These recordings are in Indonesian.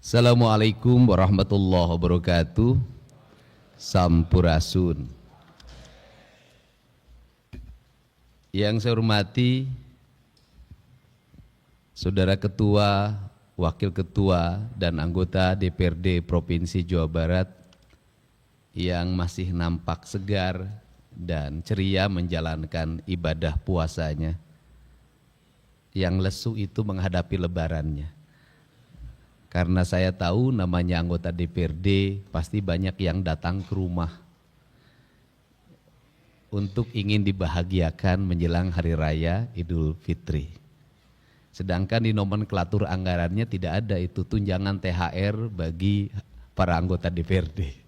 Assalamualaikum warahmatullahi wabarakatuh. Sampurasun. Yang saya hormati Saudara Ketua, Wakil Ketua, dan anggota DPRD Provinsi Jawa Barat yang masih nampak segar dan ceria menjalankan ibadah puasanya. Yang lesu itu menghadapi lebarannya. Karena saya tahu namanya anggota DPRD pasti banyak yang datang ke rumah untuk ingin dibahagiakan menjelang Hari Raya Idul Fitri. Sedangkan di nomenklatur anggarannya tidak ada itu tunjangan THR bagi para anggota DPRD.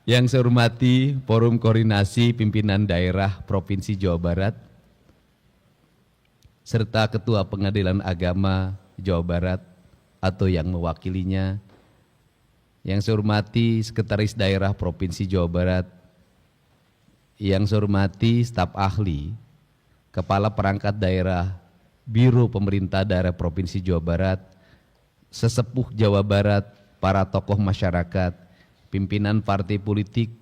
Yang saya hormati Forum Koordinasi Pimpinan Daerah Provinsi Jawa Barat, serta Ketua Pengadilan Agama Jawa Barat atau yang mewakilinya, yang saya hormati Sekretaris Daerah Provinsi Jawa Barat, yang saya hormati staf ahli, Kepala Perangkat Daerah, Biro Pemerintah Daerah Provinsi Jawa Barat, sesepuh Jawa Barat, para tokoh masyarakat, pimpinan partai politik,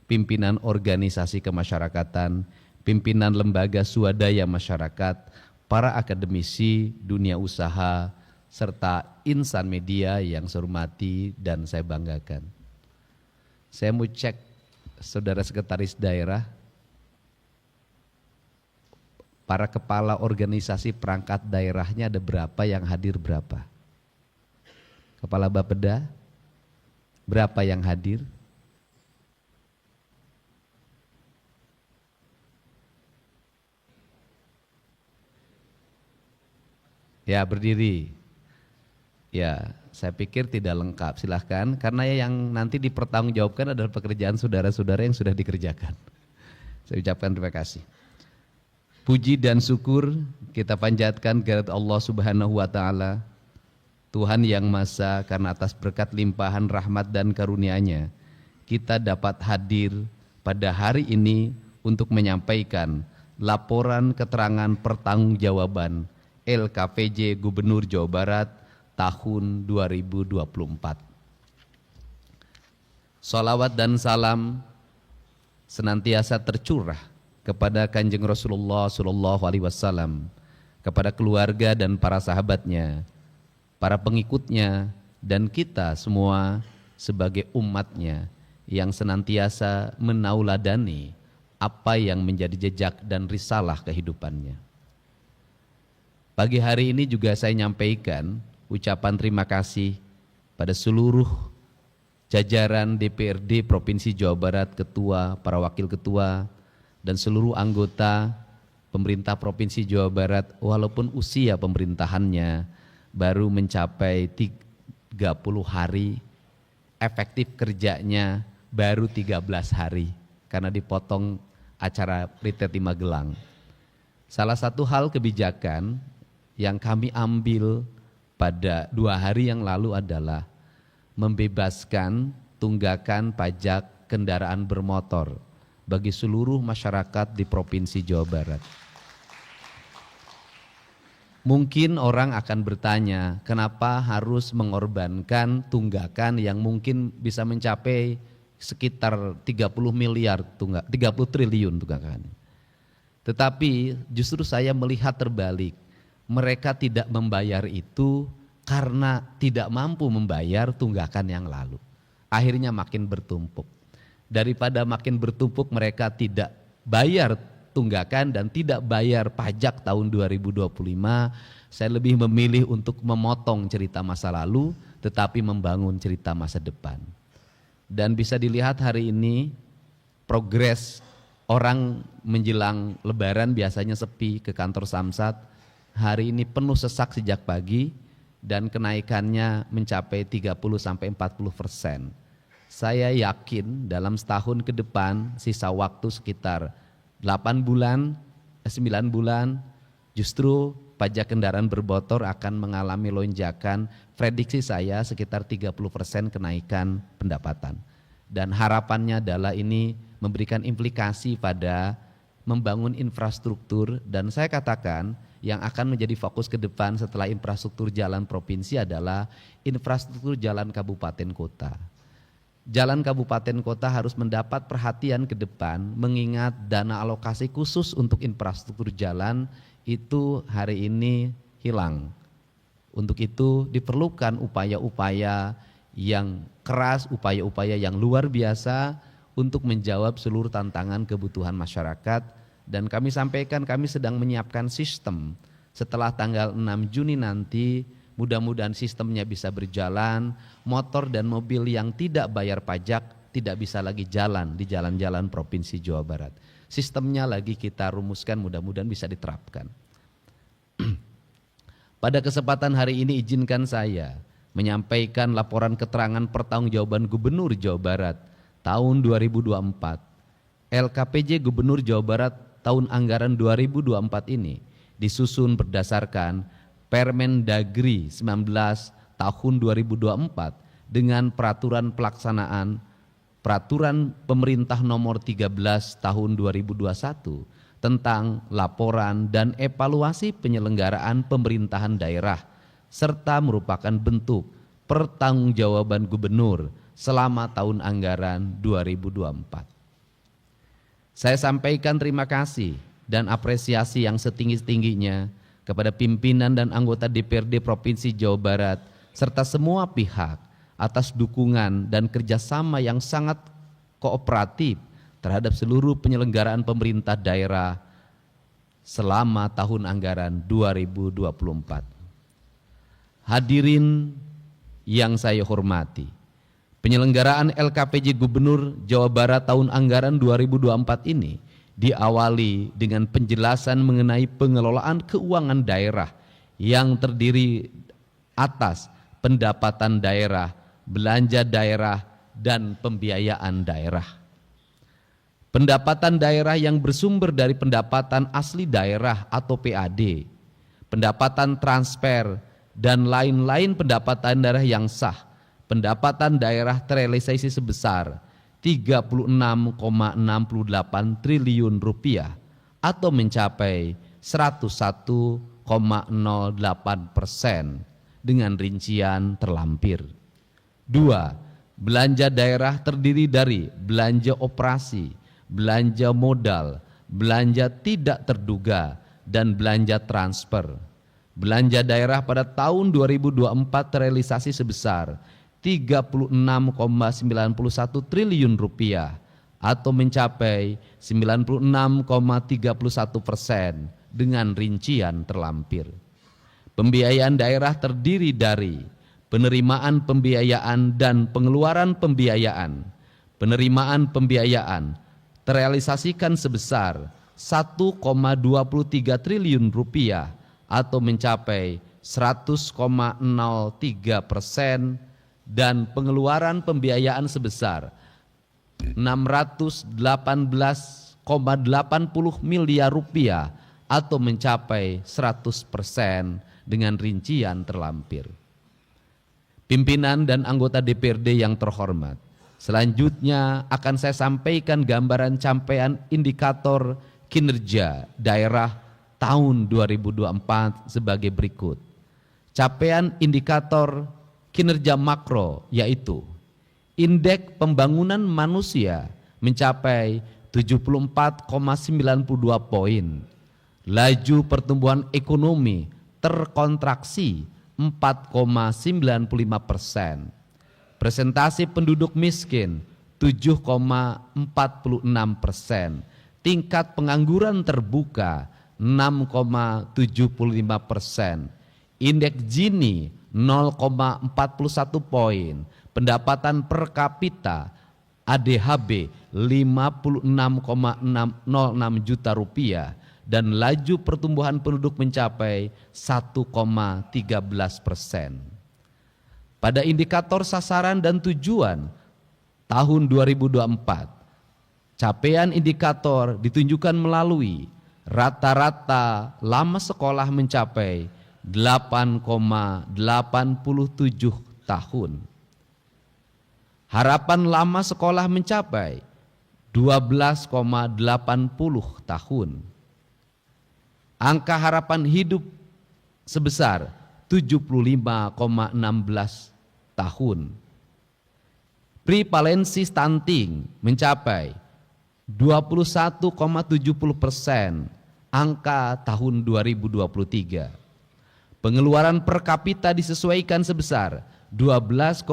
pimpinan organisasi kemasyarakatan, pimpinan lembaga swadaya masyarakat, para akademisi dunia usaha, serta insan media yang saya hormati dan saya banggakan. Saya mau cek Saudara Sekretaris Daerah, para kepala organisasi perangkat daerahnya ada berapa, yang hadir berapa? Kepala Bapeda, berapa yang hadir? Ya, berdiri. Ya, saya pikir tidak lengkap, silahkan, karena yang nanti dipertanggungjawabkan adalah pekerjaan saudara-saudara yang sudah dikerjakan. Saya ucapkan terima kasih. Puji dan syukur kita panjatkan kehadirat Allah Subhanahu wa Ta'ala, Tuhan yang Maha, karena atas berkat limpahan rahmat dan karunia-Nya kita dapat hadir pada hari ini untuk menyampaikan laporan keterangan pertanggungjawaban LKPJ Gubernur Jawa Barat tahun 2024. Salawat dan salam senantiasa tercurah kepada Kanjeng Rasulullah SAW, kepada keluarga dan para sahabatnya, para pengikutnya, dan kita semua sebagai umatnya yang senantiasa menauladani apa yang menjadi jejak dan risalah kehidupannya. Pagi hari ini juga saya nyampaikan ucapan terima kasih pada seluruh jajaran DPRD Provinsi Jawa Barat, ketua, para wakil ketua, dan seluruh anggota pemerintah Provinsi Jawa Barat, walaupun usia pemerintahannya baru mencapai 30 hari, efektif kerjanya baru 13 hari karena dipotong acara Ritet di Magelang. Salah satu hal kebijakan yang kami ambil pada 2 hari yang lalu adalah membebaskan tunggakan pajak kendaraan bermotor bagi seluruh masyarakat di Provinsi Jawa Barat. Mungkin orang akan bertanya, kenapa harus mengorbankan tunggakan yang mungkin bisa mencapai sekitar 30 miliar, 30 triliun tunggakan. Tetapi justru saya melihat terbalik. Mereka tidak membayar itu karena tidak mampu membayar tunggakan yang lalu. Akhirnya makin bertumpuk. Daripada makin bertumpuk mereka tidak bayar tunggakan dan tidak bayar pajak tahun 2025, saya lebih memilih untuk memotong cerita masa lalu tetapi membangun cerita masa depan. Dan bisa dilihat hari ini progres orang menjelang lebaran biasanya sepi ke kantor Samsat. Hari ini penuh sesak sejak pagi dan kenaikannya mencapai 30-40%. Saya yakin dalam setahun ke depan sisa waktu sekitar 9 bulan, justru pajak kendaraan bermotor akan mengalami lonjakan, prediksi saya sekitar 30% kenaikan pendapatan. Dan harapannya adalah ini memberikan implikasi pada membangun infrastruktur, dan saya katakan yang akan menjadi fokus ke depan setelah infrastruktur jalan provinsi adalah infrastruktur jalan kabupaten kota. Jalan kabupaten kota harus mendapat perhatian ke depan mengingat dana alokasi khusus untuk infrastruktur jalan itu hari ini hilang. Untuk itu diperlukan upaya-upaya yang keras, upaya-upaya yang luar biasa untuk menjawab seluruh tantangan kebutuhan masyarakat. Dan kami sampaikan kami sedang menyiapkan sistem setelah tanggal 6 Juni nanti, mudah-mudahan sistemnya bisa berjalan, motor dan mobil yang tidak bayar pajak tidak bisa lagi jalan di jalan-jalan Provinsi Jawa Barat. Sistemnya lagi kita rumuskan, mudah-mudahan bisa diterapkan. Pada kesempatan hari ini izinkan saya menyampaikan laporan keterangan pertanggungjawaban Gubernur Jawa Barat tahun 2024. LKPJ Gubernur Jawa Barat tahun anggaran 2024 ini disusun berdasarkan Permendagri 19 tahun 2024 dengan peraturan pelaksanaan Peraturan Pemerintah Nomor 13 tahun 2021 tentang laporan dan evaluasi penyelenggaraan pemerintahan daerah serta merupakan bentuk pertanggungjawaban gubernur selama tahun anggaran 2024. Saya sampaikan terima kasih dan apresiasi yang setinggi-tingginya kepada pimpinan dan anggota DPRD Provinsi Jawa Barat serta semua pihak atas dukungan dan kerjasama yang sangat kooperatif terhadap seluruh penyelenggaraan pemerintah daerah selama tahun anggaran 2024. Hadirin yang saya hormati, penyelenggaraan LKPJ Gubernur Jawa Barat tahun anggaran 2024 ini diawali dengan penjelasan mengenai pengelolaan keuangan daerah yang terdiri atas pendapatan daerah, belanja daerah, dan pembiayaan daerah. Pendapatan daerah yang bersumber dari pendapatan asli daerah atau PAD, pendapatan transfer, dan lain-lain pendapatan daerah yang sah. Pendapatan daerah terrealisasi sebesar 36,68 triliun rupiah atau mencapai 101,08% dengan rincian terlampir. 2. Belanja daerah terdiri dari belanja operasi, belanja modal, belanja tidak terduga, dan belanja transfer. Belanja daerah pada tahun 2024 terrealisasi sebesar 36,91 triliun rupiah atau mencapai 96,31% dengan rincian terlampir. Pembiayaan daerah terdiri dari penerimaan pembiayaan dan pengeluaran pembiayaan. Penerimaan pembiayaan terrealisasikan sebesar 1,23 triliun rupiah atau mencapai 100,03%, dan pengeluaran pembiayaan sebesar 618,80 miliar rupiah atau mencapai 100% dengan rincian terlampir. Pimpinan dan anggota DPRD yang terhormat, selanjutnya akan saya sampaikan gambaran capaian indikator kinerja daerah tahun 2024 sebagai berikut. Capaian indikator kinerja makro yaitu indeks pembangunan manusia mencapai 74,92 poin, laju pertumbuhan ekonomi terkontraksi 4,95%, presentasi penduduk miskin 7,46%, tingkat pengangguran terbuka 6,75%, indeks Gini 0,41 poin, pendapatan per kapita ADHB 56,606 juta rupiah, dan laju pertumbuhan penduduk mencapai 1,13%. Pada indikator sasaran dan tujuan tahun 2024, capaian indikator ditunjukkan melalui rata-rata lama sekolah mencapai 8,87 tahun. Harapan lama sekolah mencapai 12,80 tahun. Angka harapan hidup sebesar 75,16 tahun. Prevalensi stunting mencapai 21,70%, angka tahun 2023. Pengeluaran per kapita disesuaikan sebesar 12,16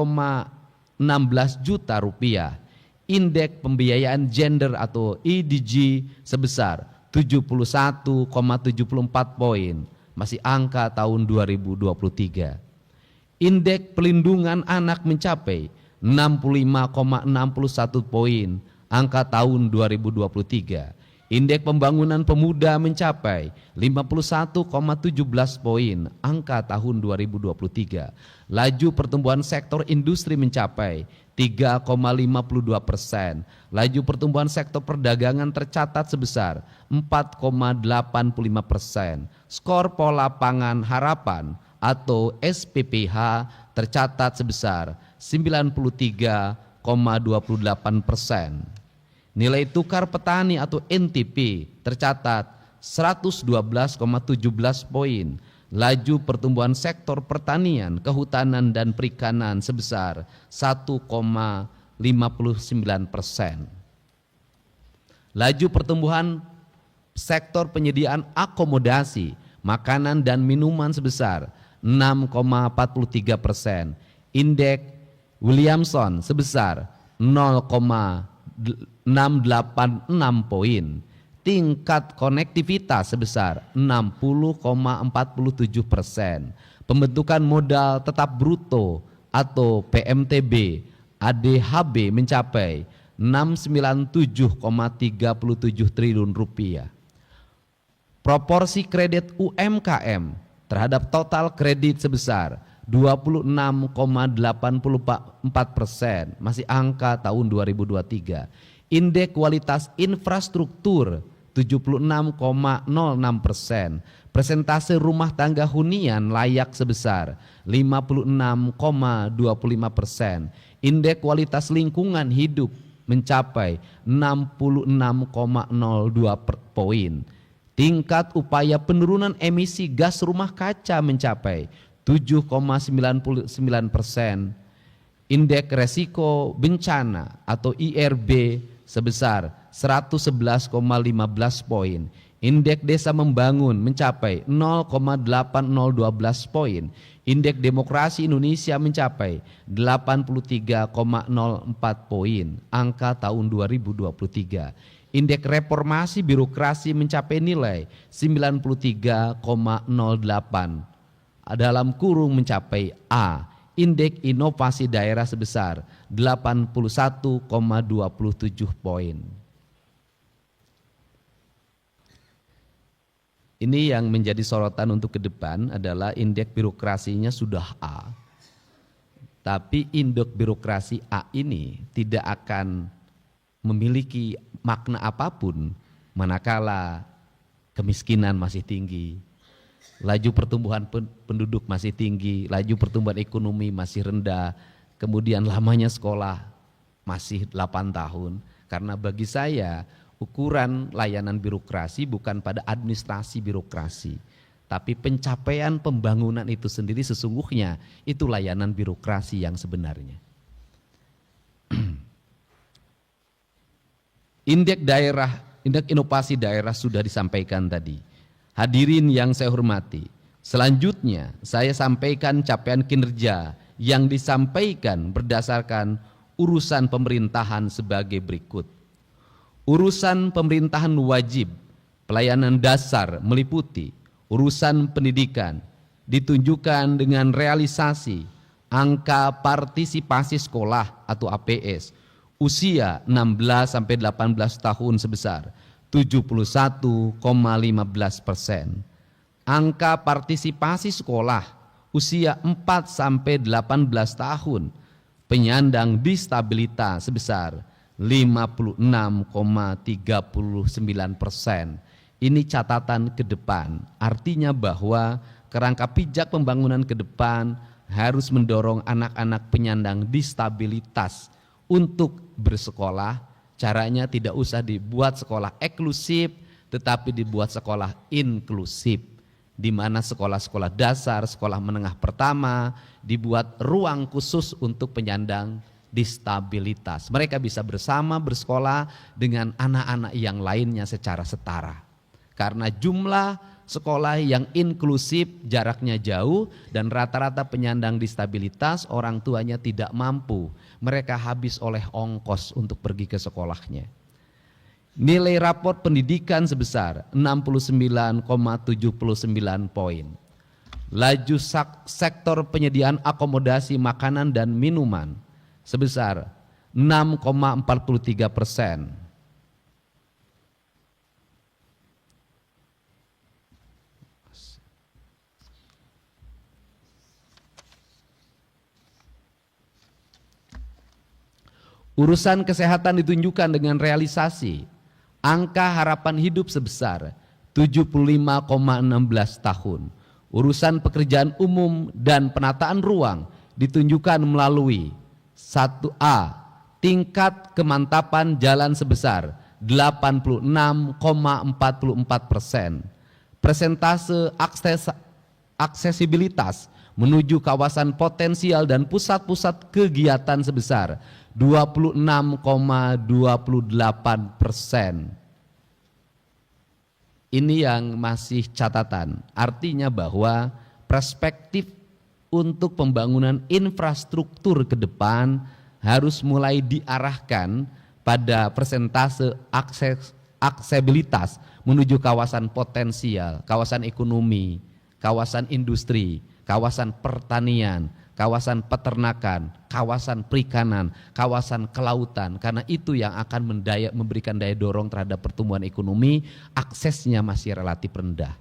juta rupiah. Indeks pembiayaan gender atau IDG sebesar 71,74 poin, masih angka tahun 2023. Indeks pelindungan anak mencapai 65,61 poin, angka tahun 2023. Indeks pembangunan pemuda mencapai 51,17 poin, angka tahun 2023. Laju pertumbuhan sektor industri mencapai 3,52%. Laju pertumbuhan sektor perdagangan tercatat sebesar 4,85%. Skor pola pangan harapan atau SPPH tercatat sebesar 93,28%. Nilai tukar petani atau NTP tercatat 112,17 poin. Laju pertumbuhan sektor pertanian, kehutanan dan perikanan sebesar 1,59%. Laju pertumbuhan sektor penyediaan akomodasi, makanan dan minuman sebesar 6,43%. Indeks Williamson sebesar 0,686 poin. Tingkat konektivitas sebesar 60,47%. Pembentukan modal tetap bruto atau PMTB ADHB mencapai 697,37 triliun rupiah. Proporsi kredit UMKM terhadap total kredit sebesar 26,84%, masih angka tahun 2023. Indeks kualitas infrastruktur 76,06%. Persentase rumah tangga hunian layak sebesar 56,25%. Indeks kualitas lingkungan hidup mencapai 66,02 poin. Tingkat upaya penurunan emisi gas rumah kaca mencapai 7,99%. Indeks resiko bencana atau IRB sebesar 111,15 poin. Indeks desa membangun mencapai 0,8012 poin. Indeks demokrasi Indonesia mencapai 83,04 poin, angka tahun 2023. Indeks reformasi birokrasi mencapai nilai 93,08, dalam kurung mencapai A. Indeks inovasi daerah sebesar 81,27 poin. Ini yang menjadi sorotan untuk ke depan adalah indeks birokrasinya sudah A. Tapi indeks birokrasi A ini tidak akan memiliki makna apapun manakala kemiskinan masih tinggi, laju pertumbuhan penduduk masih tinggi, laju pertumbuhan ekonomi masih rendah, kemudian lamanya sekolah masih 8 tahun. Karena bagi saya ukuran layanan birokrasi bukan pada administrasi birokrasi, tapi pencapaian pembangunan itu sendiri sesungguhnya itu layanan birokrasi yang sebenarnya. Indeks daerah, indeks inovasi daerah sudah disampaikan tadi. Hadirin yang saya hormati, selanjutnya saya sampaikan capaian kinerja yang disampaikan berdasarkan urusan pemerintahan sebagai berikut. Urusan pemerintahan wajib pelayanan dasar meliputi urusan pendidikan, ditunjukkan dengan realisasi angka partisipasi sekolah atau APS usia 16 sampai 18 tahun sebesar 71,15%. Angka partisipasi sekolah usia 4 sampai 18 tahun penyandang disabilitas sebesar 56,39%. Ini catatan ke depan, artinya bahwa kerangka pijak pembangunan ke depan harus mendorong anak-anak penyandang disabilitas untuk bersekolah. Caranya tidak usah dibuat sekolah eksklusif, tetapi dibuat sekolah inklusif, di mana sekolah-sekolah dasar, sekolah menengah pertama dibuat ruang khusus untuk penyandang disabilitas. Mereka bisa bersama bersekolah dengan anak-anak yang lainnya secara setara. Karena jumlah sekolah yang inklusif jaraknya jauh dan rata-rata penyandang disabilitas orang tuanya tidak mampu. Mereka habis oleh ongkos untuk pergi ke sekolahnya. Nilai raport pendidikan sebesar 69,79 poin. Laju sektor penyediaan akomodasi makanan dan minuman sebesar 6,43%. Urusan kesehatan ditunjukkan dengan realisasi angka harapan hidup sebesar 75,16 tahun. Urusan pekerjaan umum dan penataan ruang ditunjukkan melalui 1A, tingkat kemantapan jalan sebesar 86,44%. Persentase aksesibilitas menuju kawasan potensial dan pusat-pusat kegiatan sebesar 26,28%. Ini yang masih catatan, artinya bahwa perspektif untuk pembangunan infrastruktur ke depan harus mulai diarahkan pada persentase aksesibilitas menuju kawasan potensial, kawasan ekonomi, kawasan industri, kawasan pertanian, kawasan peternakan, kawasan perikanan, kawasan kelautan, karena itu yang akan memberikan daya dorong terhadap pertumbuhan ekonomi. Aksesnya masih relatif rendah.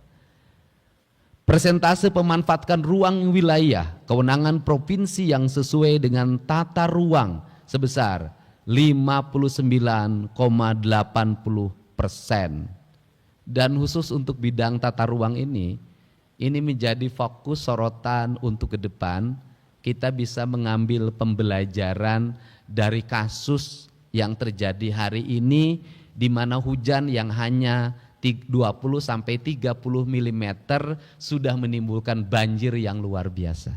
Persentase pemanfaatkan ruang wilayah kewenangan provinsi yang sesuai dengan tata ruang sebesar 59,80%. Dan khusus untuk bidang tata ruang ini menjadi fokus sorotan untuk ke depan. Kita bisa mengambil pembelajaran dari kasus yang terjadi hari ini, di mana hujan yang hanya 20 sampai 30 mm sudah menimbulkan banjir yang luar biasa.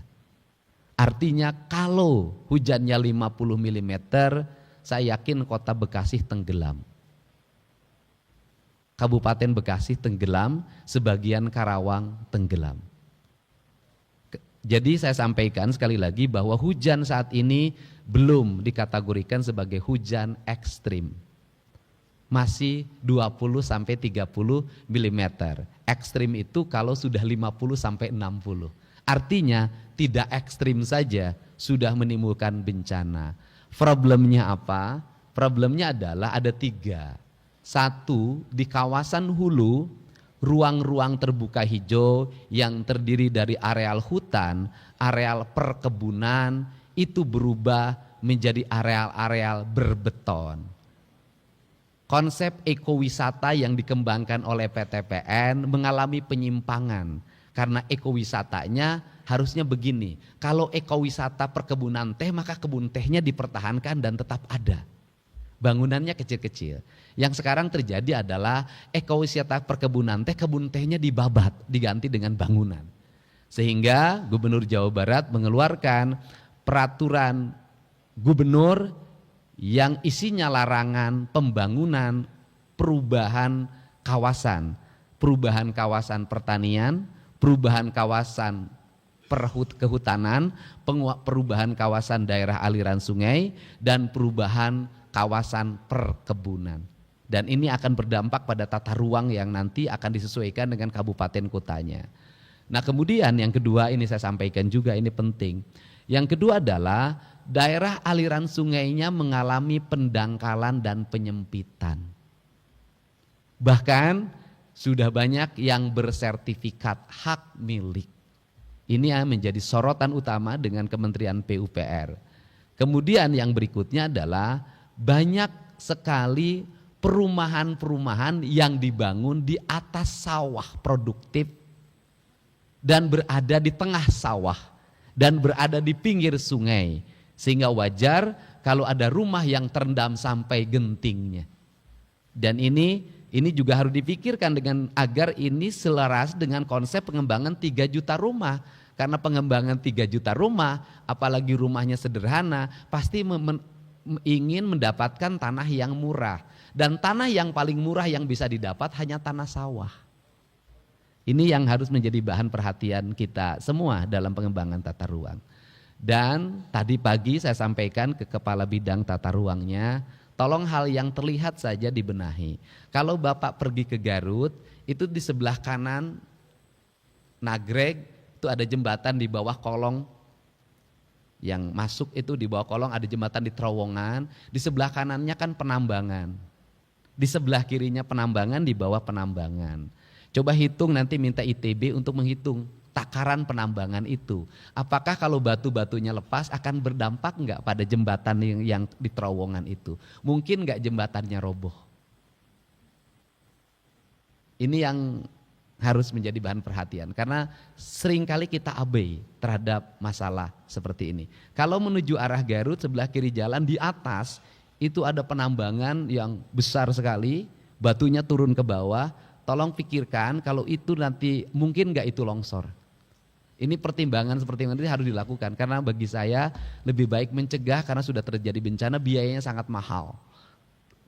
Artinya kalau hujannya 50 mm, saya yakin kota Bekasi tenggelam. Kabupaten Bekasi tenggelam, sebagian Karawang tenggelam. Jadi saya sampaikan sekali lagi bahwa hujan saat ini belum dikategorikan sebagai hujan ekstrim. Masih 20 sampai 30 mm. Ekstrim itu kalau sudah 50 sampai 60. Artinya tidak ekstrim saja sudah menimbulkan bencana. Problemnya apa? Problemnya adalah ada 3. 1, di kawasan hulu, ruang-ruang terbuka hijau yang terdiri dari areal hutan, areal perkebunan itu berubah menjadi areal-areal berbeton. Konsep ekowisata yang dikembangkan oleh PTPN mengalami penyimpangan karena ekowisatanya harusnya begini. Kalau ekowisata perkebunan teh maka kebun tehnya dipertahankan dan tetap ada. Bangunannya kecil-kecil. Yang sekarang terjadi adalah ekowisata perkebunan teh, kebun tehnya dibabat, diganti dengan bangunan. Sehingga Gubernur Jawa Barat mengeluarkan peraturan gubernur yang isinya larangan pembangunan perubahan kawasan pertanian, perubahan kawasan kehutanan, perubahan kawasan daerah aliran sungai, dan perubahan kawasan perkebunan. Dan ini akan berdampak pada tata ruang yang nanti akan disesuaikan dengan kabupaten kotanya. Nah kemudian yang kedua ini saya sampaikan juga, ini penting. Yang kedua adalah daerah aliran sungainya mengalami pendangkalan dan penyempitan. Bahkan sudah banyak yang bersertifikat hak milik. Ini yang menjadi sorotan utama dengan Kementerian PUPR. Kemudian yang berikutnya adalah banyak sekali perumahan-perumahan yang dibangun di atas sawah produktif dan berada di tengah sawah dan berada di pinggir sungai, sehingga wajar kalau ada rumah yang terendam sampai gentingnya. Dan ini Ini juga harus dipikirkan dengan agar ini selaras dengan konsep pengembangan 3 juta rumah. Karena pengembangan 3 juta rumah, apalagi rumahnya sederhana, pasti ingin mendapatkan tanah yang murah. Dan tanah yang paling murah yang bisa didapat hanya tanah sawah. Ini yang harus menjadi bahan perhatian kita semua dalam pengembangan tata ruang. Dan tadi pagi saya sampaikan ke kepala bidang tata ruangnya, tolong hal yang terlihat saja dibenahi. Kalau Bapak pergi ke Garut, itu di sebelah kanan Nagreg, itu ada jembatan di bawah kolong. Yang masuk itu di bawah kolong ada jembatan di terowongan, di sebelah kanannya kan penambangan. Di sebelah kirinya penambangan, di bawah penambangan. Coba hitung, nanti minta ITB untuk menghitung takaran penambangan itu. Apakah kalau batu-batunya lepas akan berdampak enggak pada jembatan yang di terowongan itu? Mungkin enggak jembatannya roboh. Ini yang harus menjadi bahan perhatian karena seringkali kita abai terhadap masalah seperti ini. Kalau menuju arah Garut sebelah kiri jalan di atas itu ada penambangan yang besar sekali, batunya turun ke bawah. Tolong pikirkan kalau itu nanti mungkin enggak itu longsor. Ini pertimbangan seperti ini harus dilakukan karena bagi saya lebih baik mencegah karena sudah terjadi bencana biayanya sangat mahal.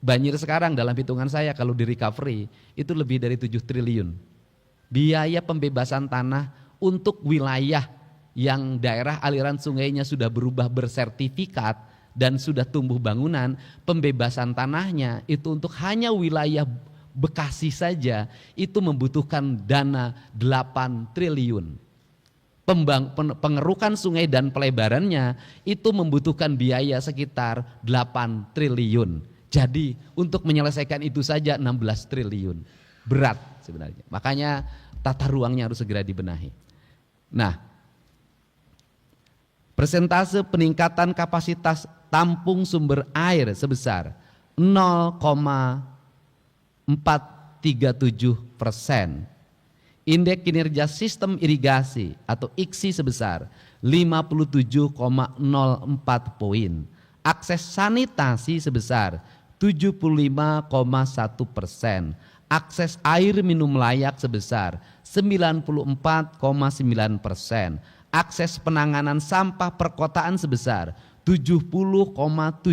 Banjir sekarang dalam hitungan saya kalau di recovery itu lebih dari 7 triliun. Biaya pembebasan tanah untuk wilayah yang daerah aliran sungainya sudah berubah bersertifikat dan sudah tumbuh bangunan, pembebasan tanahnya itu untuk hanya wilayah Bekasi saja itu membutuhkan dana 8 triliun. Pengerukan sungai dan pelebarannya itu membutuhkan biaya sekitar 8 triliun. Jadi untuk menyelesaikan itu saja 16 triliun. Berat sebenarnya. Makanya tata ruangnya harus segera dibenahi. Nah, persentase peningkatan kapasitas tampung sumber air sebesar 0,437%. Indeks kinerja sistem irigasi atau IKSI sebesar 57,04 poin. Akses sanitasi sebesar 75,1%. Akses air minum layak sebesar 94,9%. Akses penanganan sampah perkotaan sebesar 70,77%.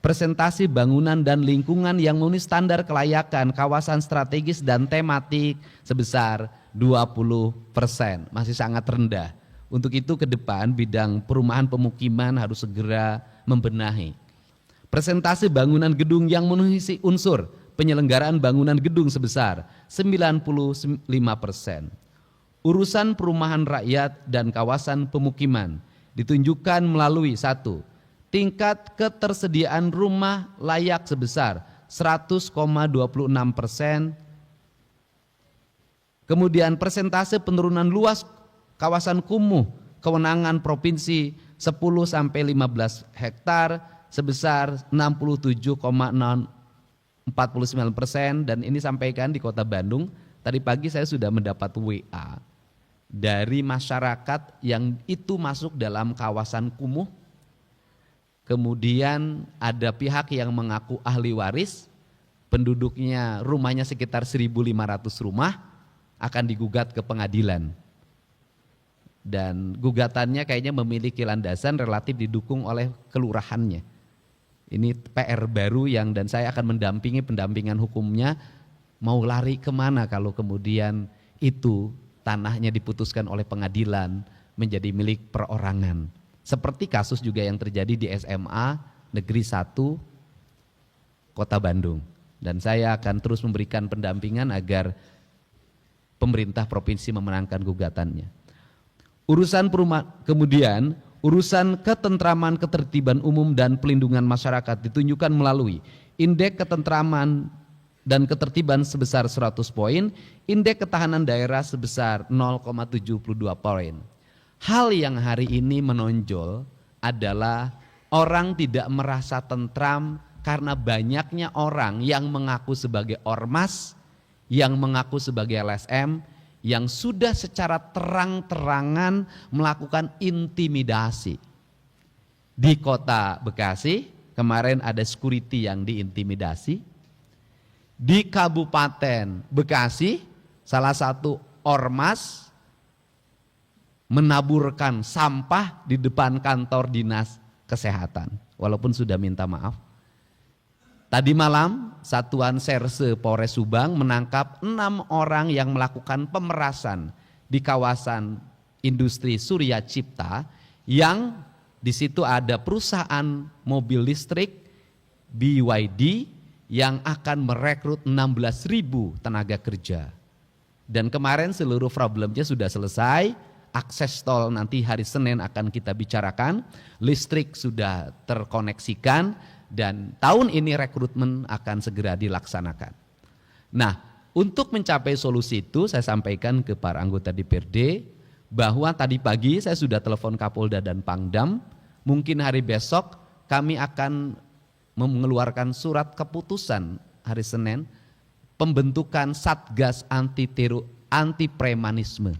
Presentasi bangunan dan lingkungan yang memenuhi standar kelayakan kawasan strategis dan tematik sebesar 20%. Masih sangat rendah. Untuk itu ke depan bidang perumahan pemukiman harus segera membenahi. Presentasi bangunan gedung yang memenuhi unsur penyelenggaraan bangunan gedung sebesar 95%. Urusan perumahan rakyat dan kawasan pemukiman ditunjukkan melalui 1. Tingkat ketersediaan rumah layak sebesar 100,26%. Kemudian persentase penurunan luas kawasan kumuh kewenangan provinsi 10-15 hektar sebesar 67,49% dan ini sampaikan di Kota Bandung. Tadi pagi saya sudah mendapat WA dari masyarakat yang itu masuk dalam kawasan kumuh. Kemudian ada pihak yang mengaku ahli waris, penduduknya rumahnya sekitar 1.500 rumah akan digugat ke pengadilan. Dan gugatannya kayaknya memiliki landasan relatif didukung oleh kelurahannya. Ini PR baru yang dan saya akan mendampingi pendampingan hukumnya. Mau lari kemana kalau kemudian itu tanahnya diputuskan oleh pengadilan menjadi milik perorangan. Seperti kasus juga yang terjadi di SMA Negeri 1 Kota Bandung. Dan saya akan terus memberikan pendampingan agar pemerintah provinsi memenangkan gugatannya. Kemudian urusan ketentraman, ketertiban umum dan pelindungan masyarakat ditunjukkan melalui indeks ketentraman dan ketertiban sebesar 100 poin, indeks ketahanan daerah sebesar 0,72 poin. Hal yang hari ini menonjol adalah orang tidak merasa tentram karena banyaknya orang yang mengaku sebagai ormas, yang mengaku sebagai LSM, yang sudah secara terang-terangan melakukan intimidasi. Di Kota Bekasi kemarin ada security yang diintimidasi. Di Kabupaten Bekasi, salah satu ormas menaburkan sampah di depan kantor dinas kesehatan, walaupun sudah minta maaf. Tadi malam, Satuan Serse Polres Subang menangkap 6 orang yang melakukan pemerasan di kawasan industri Surya Cipta, yang di situ ada perusahaan mobil listrik BYD yang akan merekrut 16.000 tenaga kerja. Dan kemarin seluruh problemnya sudah selesai. Akses tol nanti hari Senin akan kita bicarakan, listrik sudah terkoneksikan, dan tahun ini rekrutmen akan segera dilaksanakan. Nah, untuk mencapai solusi itu saya sampaikan ke para anggota DPRD bahwa tadi pagi saya sudah telepon Kapolda dan Pangdam, mungkin hari besok kami akan mengeluarkan surat keputusan hari Senin pembentukan Satgas anti premanisme.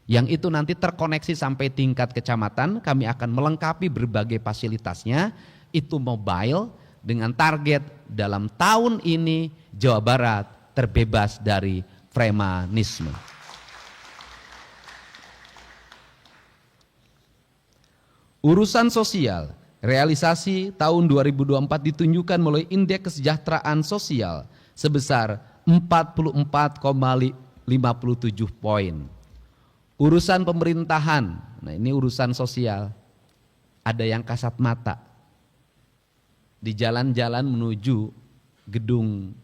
Yang itu nanti terkoneksi sampai tingkat kecamatan. Kami akan melengkapi berbagai fasilitasnya, itu mobile, dengan target dalam tahun ini Jawa Barat terbebas dari premanisme. Urusan sosial, realisasi tahun 2024 ditunjukkan melalui indeks kesejahteraan sosial sebesar 44,57 poin. Urusan pemerintahan, nah ini urusan sosial, ada yang kasat mata. Di jalan-jalan menuju gedung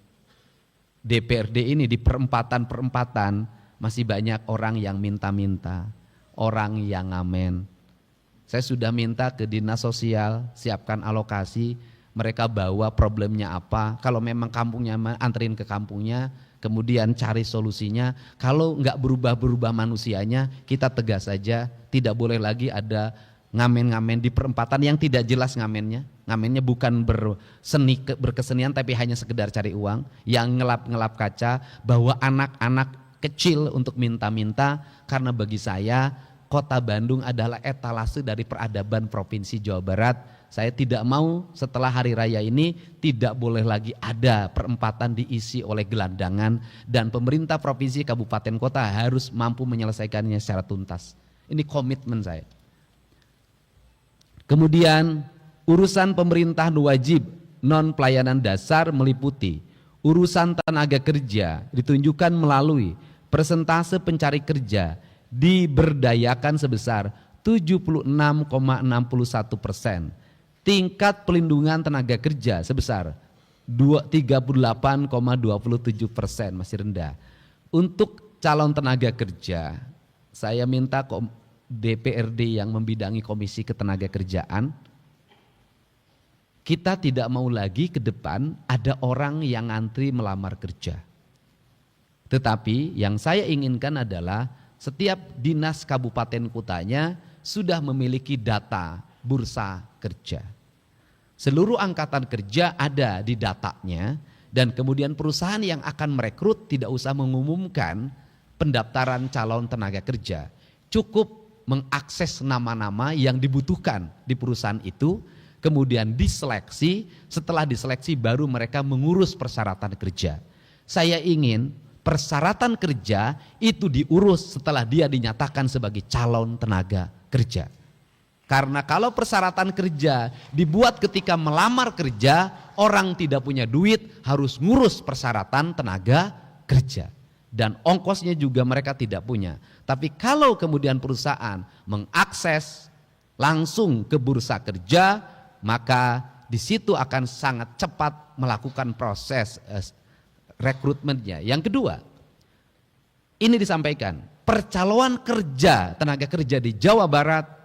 DPRD ini, di perempatan-perempatan masih banyak orang yang minta-minta, orang yang ngamen. Saya sudah minta ke dinas sosial, siapkan alokasi, mereka bawa problemnya apa, kalau memang kampungnya anterin ke kampungnya, kemudian cari solusinya. Kalau nggak berubah-berubah manusianya, kita tegas saja, tidak boleh lagi ada ngamen-ngamen di perempatan yang tidak jelas ngamennya. Ngamennya bukan berkesenian tapi hanya sekedar cari uang, yang ngelap-ngelap kaca, bawa anak-anak kecil untuk minta-minta. Karena bagi saya Kota Bandung adalah etalase dari peradaban Provinsi Jawa Barat. Saya tidak mau setelah hari raya ini tidak boleh lagi ada perempatan diisi oleh gelandangan, dan pemerintah provinsi, kabupaten, kota harus mampu menyelesaikannya secara tuntas. Ini komitmen saya. Kemudian urusan pemerintahan wajib non pelayanan dasar meliputi urusan tenaga kerja, ditunjukkan melalui persentase pencari kerja diberdayakan sebesar 76,61%. Tingkat pelindungan tenaga kerja sebesar 38,27%, masih rendah. Untuk calon tenaga kerja, saya minta DPRD yang membidangi Komisi Ketenagakerjaan, kita tidak mau lagi ke depan ada orang yang antri melamar kerja. Tetapi yang saya inginkan adalah setiap dinas kabupaten kotanya sudah memiliki data bursa kerja. Seluruh angkatan kerja ada di datanya, dan kemudian perusahaan yang akan merekrut tidak usah mengumumkan pendaftaran calon tenaga kerja. Cukup mengakses nama-nama yang dibutuhkan di perusahaan itu, kemudian diseleksi, setelah diseleksi baru mereka mengurus persyaratan kerja. Saya ingin persyaratan kerja itu diurus setelah dia dinyatakan sebagai calon tenaga kerja. Karena kalau persyaratan kerja dibuat ketika melamar kerja, orang tidak punya duit harus ngurus persyaratan tenaga kerja. Dan ongkosnya juga mereka tidak punya. Tapi kalau kemudian perusahaan mengakses langsung ke bursa kerja, maka di situ akan sangat cepat melakukan proses rekrutmennya. Yang kedua, ini disampaikan, percaloan kerja tenaga kerja di Jawa Barat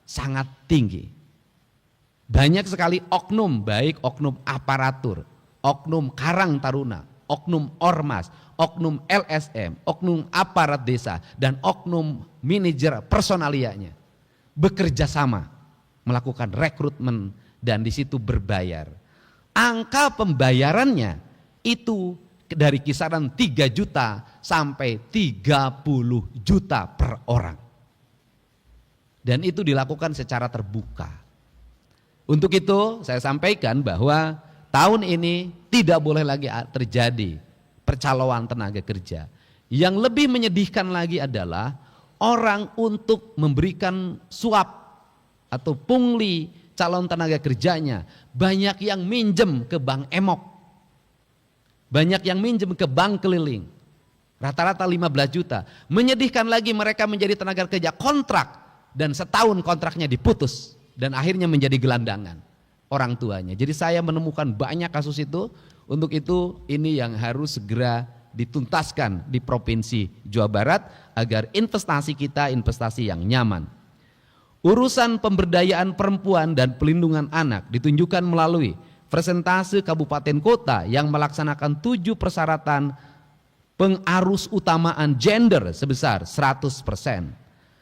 sangat tinggi. Banyak sekali oknum, baik oknum aparatur, oknum karang taruna, oknum ormas, oknum LSM, oknum aparat desa, dan oknum manajer personalianya bekerja sama melakukan rekrutmen, dan di situ berbayar. Angka pembayarannya itu dari kisaran 3 juta sampai 30 juta per orang. Dan itu dilakukan secara terbuka. Untuk itu saya sampaikan bahwa tahun ini tidak boleh lagi terjadi percaloan tenaga kerja. Yang lebih menyedihkan lagi adalah orang untuk memberikan suap atau pungli calon tenaga kerjanya, banyak yang minjem ke bank emok, banyak yang minjem ke bank keliling, rata-rata 15 juta. Menyedihkan lagi, mereka menjadi tenaga kerja kontrak dan setahun kontraknya diputus dan akhirnya menjadi gelandangan orang tuanya. Jadi saya menemukan banyak kasus itu. Untuk itu ini yang harus segera dituntaskan di Provinsi Jawa Barat agar investasi kita investasi yang nyaman. Urusan pemberdayaan perempuan dan pelindungan anak ditunjukkan melalui persentase kabupaten kota yang melaksanakan 7 persyaratan pengarus utamaan gender sebesar 100%.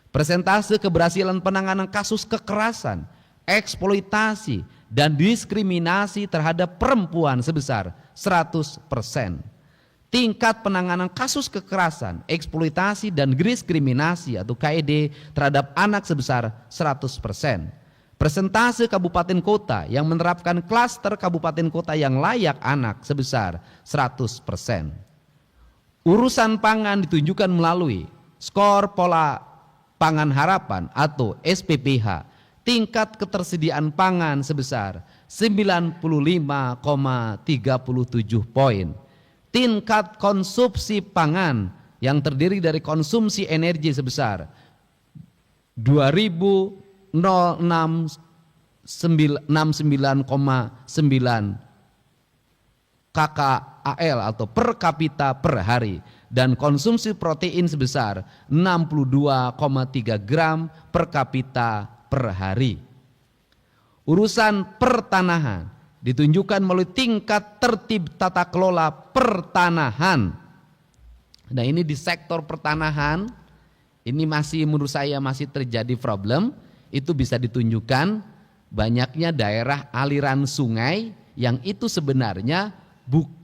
Persentase keberhasilan penanganan kasus kekerasan, eksploitasi, dan diskriminasi terhadap perempuan sebesar 100%. Tingkat penanganan kasus kekerasan, eksploitasi, dan diskriminasi atau KED terhadap anak sebesar 100%. Persentase kabupaten kota yang menerapkan klaster kabupaten kota yang layak anak sebesar 100%. Urusan pangan ditunjukkan melalui skor pola pangan harapan atau SPPH. Tingkat ketersediaan pangan sebesar 95,37 poin. Tingkat konsumsi pangan yang terdiri dari konsumsi energi sebesar 2.069,9 KKAL atau per kapita per hari, dan konsumsi protein sebesar 62,3 gram per kapita per hari. Urusan pertanahan ditunjukkan melalui tingkat tertib tata kelola pertanahan. Nah, ini di sektor pertanahan ini masih menurut saya masih terjadi problem. Itu bisa ditunjukkan banyaknya daerah aliran sungai yang itu sebenarnya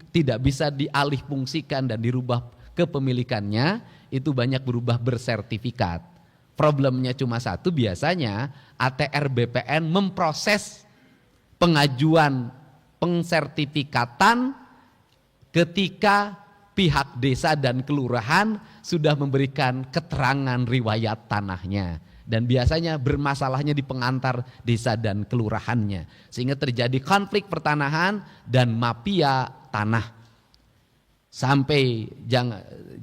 tidak bisa dialihfungsikan dan dirubah kepemilikannya, itu banyak berubah bersertifikat. Problemnya cuma satu, biasanya ATR BPN memproses pengajuan pengsertifikatan ketika pihak desa dan kelurahan sudah memberikan keterangan riwayat tanahnya, dan biasanya bermasalahnya di pengantar desa dan kelurahannya, sehingga terjadi konflik pertanahan dan mafia tanah.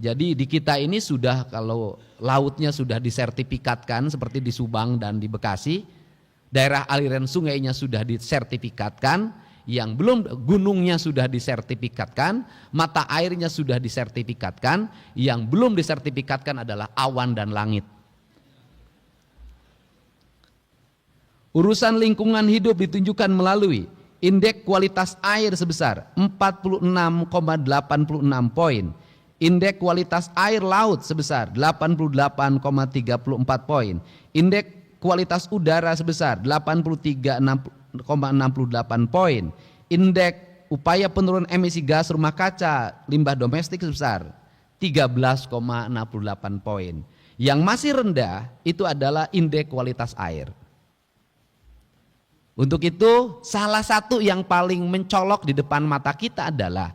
Jadi di kita ini sudah, kalau lautnya sudah disertifikatkan seperti di Subang dan di Bekasi, daerah aliran sungainya sudah disertifikatkan, yang belum gunungnya sudah disertifikatkan, mata airnya sudah disertifikatkan, yang belum disertifikatkan adalah awan dan langit. Urusan lingkungan hidup ditunjukkan melalui indeks kualitas air sebesar 46,86 poin, indeks kualitas air laut sebesar 88,34 poin, indeks kualitas udara sebesar 83,68 poin, indeks upaya penurunan emisi gas rumah kaca limbah domestik sebesar 13,68 poin. Yang masih rendah itu adalah indeks kualitas air. Untuk itu salah satu yang paling mencolok di depan mata kita adalah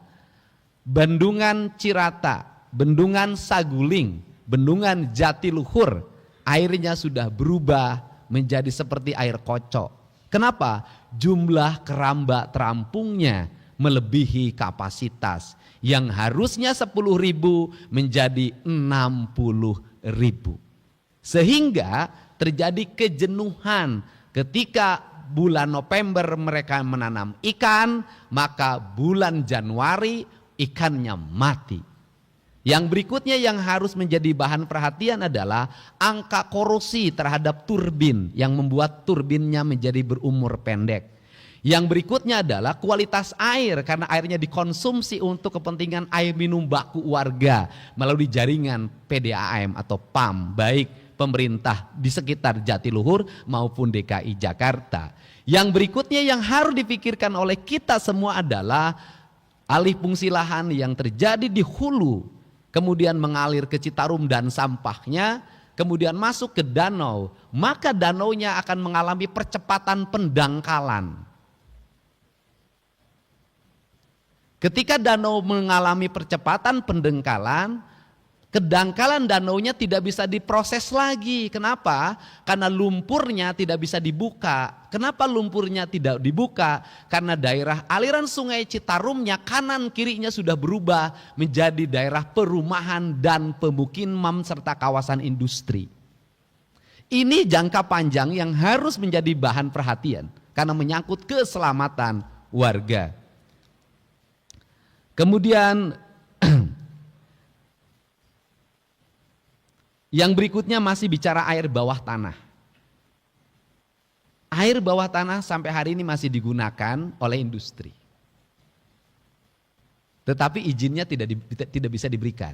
Bendungan Cirata, Bendungan Saguling, Bendungan Jatiluhur. Airnya sudah berubah menjadi seperti air kocok. Kenapa? Jumlah keramba terampungnya melebihi kapasitas, yang harusnya 10.000 menjadi 60.000. Sehingga terjadi kejenuhan ketika bulan November mereka menanam ikan, maka bulan Januari ikannya mati. Yang berikutnya yang harus menjadi bahan perhatian adalah angka korosi terhadap turbin yang membuat turbinnya menjadi berumur pendek. Yang berikutnya adalah kualitas air, karena airnya dikonsumsi untuk kepentingan air minum baku warga melalui jaringan PDAM atau PAM, baik pemerintah di sekitar Jatiluhur maupun DKI Jakarta. Yang berikutnya yang harus dipikirkan oleh kita semua adalah alih fungsi lahan yang terjadi di hulu, kemudian mengalir ke Citarum dan sampahnya, kemudian masuk ke danau, maka danaunya akan mengalami percepatan pendangkalan. Ketika danau mengalami percepatan pendangkalan, kedangkalan danaunya tidak bisa diproses lagi. Kenapa? Karena lumpurnya tidak bisa dibuka. Kenapa lumpurnya tidak dibuka? Karena daerah aliran sungai Citarumnya kanan kirinya sudah berubah menjadi daerah perumahan dan pemukiman serta kawasan industri. Ini jangka panjang yang harus menjadi bahan perhatian karena menyangkut keselamatan warga. Kemudian yang berikutnya masih bicara air bawah tanah. Air bawah tanah sampai hari ini masih digunakan oleh industri. Tetapi izinnya tidak bisa diberikan.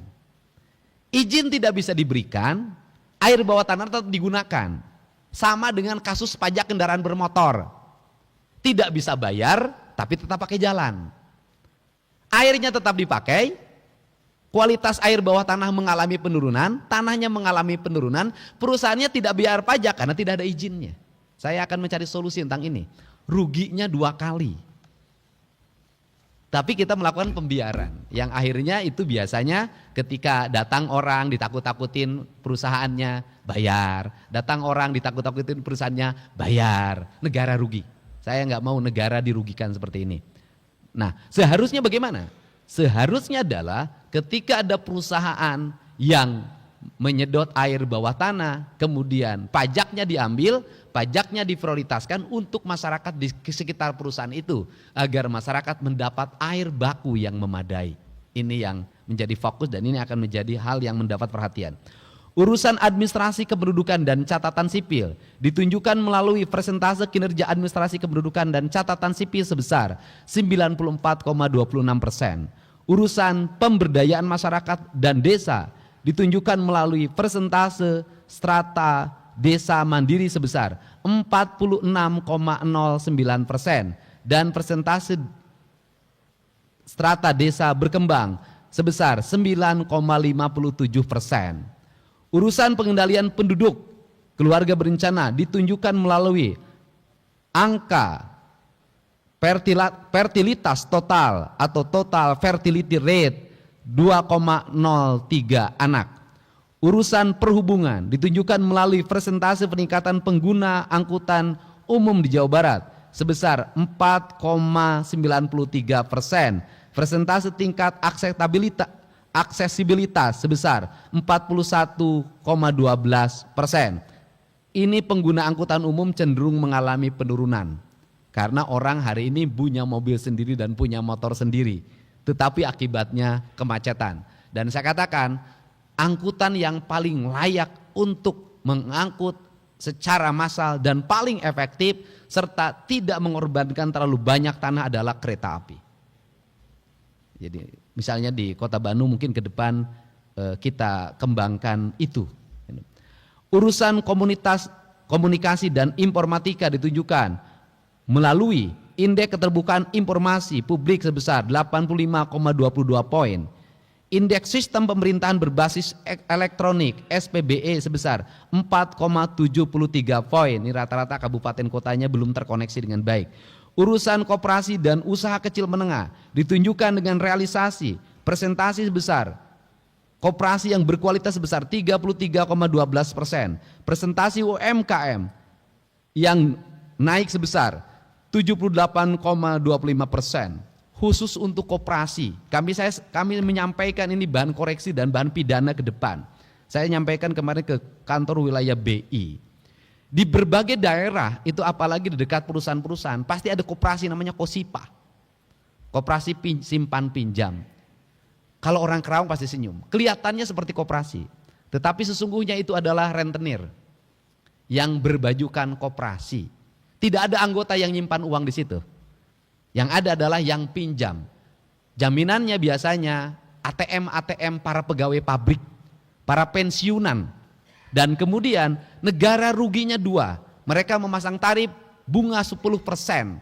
Izin tidak bisa diberikan, air bawah tanah tetap digunakan. Sama dengan kasus pajak kendaraan bermotor. Tidak bisa bayar, tapi tetap pakai jalan. Airnya tetap dipakai, kualitas air bawah tanah mengalami penurunan, tanahnya mengalami penurunan, perusahaannya tidak bayar pajak karena tidak ada izinnya. Saya akan mencari solusi tentang ini. Ruginya 2 kali. Tapi kita melakukan pembiaran, yang akhirnya itu biasanya ketika datang orang ditakut-takutin perusahaannya bayar, datang orang ditakut-takutin perusahaannya bayar, negara rugi. Saya nggak mau negara dirugikan seperti ini. Nah, seharusnya bagaimana? Seharusnya adalah ketika ada perusahaan yang menyedot air bawah tanah, kemudian pajaknya diambil, pajaknya diprioritaskan untuk masyarakat di sekitar perusahaan itu agar masyarakat mendapat air baku yang memadai. Ini yang menjadi fokus dan ini akan menjadi hal yang mendapat perhatian. Urusan administrasi kependudukan dan catatan sipil ditunjukkan melalui persentase kinerja administrasi kependudukan dan catatan sipil sebesar 94,26%. Urusan pemberdayaan masyarakat dan desa ditunjukkan melalui persentase strata desa mandiri sebesar 46,09% dan persentase strata desa berkembang sebesar 9,57%. Urusan pengendalian penduduk keluarga berencana ditunjukkan melalui angka fertilitas total atau total fertility rate 2,03 anak. Urusan perhubungan ditunjukkan melalui persentase peningkatan pengguna angkutan umum di Jawa Barat sebesar 4,93%. Persentase tingkat aksesibilitas sebesar 41,12%. Ini pengguna angkutan umum cenderung mengalami penurunan karena orang hari ini punya mobil sendiri dan punya motor sendiri, tetapi akibatnya kemacetan. Dan saya katakan angkutan yang paling layak untuk mengangkut secara massal dan paling efektif serta tidak mengorbankan terlalu banyak tanah adalah kereta api. Jadi misalnya di Kota Bandung mungkin ke depan kita kembangkan itu. Urusan komunikasi dan informatika ditunjukkan melalui indeks keterbukaan informasi publik sebesar 85,22 poin. Indeks sistem pemerintahan berbasis elektronik SPBE sebesar 4,73 poin. Ini rata-rata kabupaten kotanya belum terkoneksi dengan baik. Urusan koperasi dan usaha kecil menengah ditunjukkan dengan realisasi presentasi sebesar koperasi yang berkualitas sebesar 33,12%, presentasi UMKM yang naik sebesar 78,25%. Khusus untuk koperasi, kami menyampaikan ini bahan koreksi dan bahan pidana ke depan. Saya nyampaikan kemarin ke kantor wilayah BI. Di berbagai daerah itu apalagi di dekat perusahaan-perusahaan pasti ada koperasi namanya KOSIPA, koperasi simpan pinjam. Kalau orang Kerawang pasti senyum, kelihatannya seperti koperasi, tetapi sesungguhnya itu adalah rentenir yang berbajukan koperasi. Tidak ada anggota yang nyimpan uang di situ. Yang ada adalah yang pinjam. Jaminannya biasanya ATM para pegawai pabrik, para pensiunan. Dan kemudian negara ruginya 2. Mereka memasang tarif bunga 10%.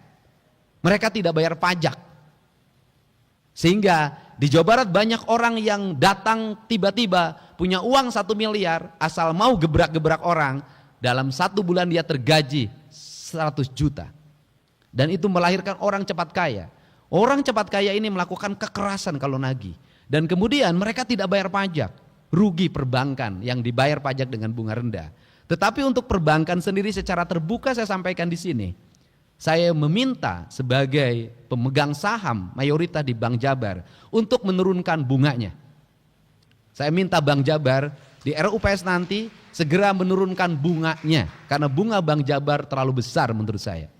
Mereka tidak bayar pajak. Sehingga di Jawa Barat banyak orang yang datang tiba-tiba punya uang 1 miliar asal mau gebrak-gebrak orang, dalam 1 bulan dia tergaji 100 juta. Dan itu melahirkan orang cepat kaya. Orang cepat kaya ini melakukan kekerasan kalau nagih. Dan kemudian mereka tidak bayar pajak. Rugi perbankan yang dibayar pajak dengan bunga rendah. Tetapi untuk perbankan sendiri secara terbuka saya sampaikan di sini. Saya meminta sebagai pemegang saham mayoritas di Bank Jabar untuk menurunkan bunganya. Saya minta Bank Jabar di RUPS nanti segera menurunkan bunganya. Karena bunga Bank Jabar terlalu besar menurut saya.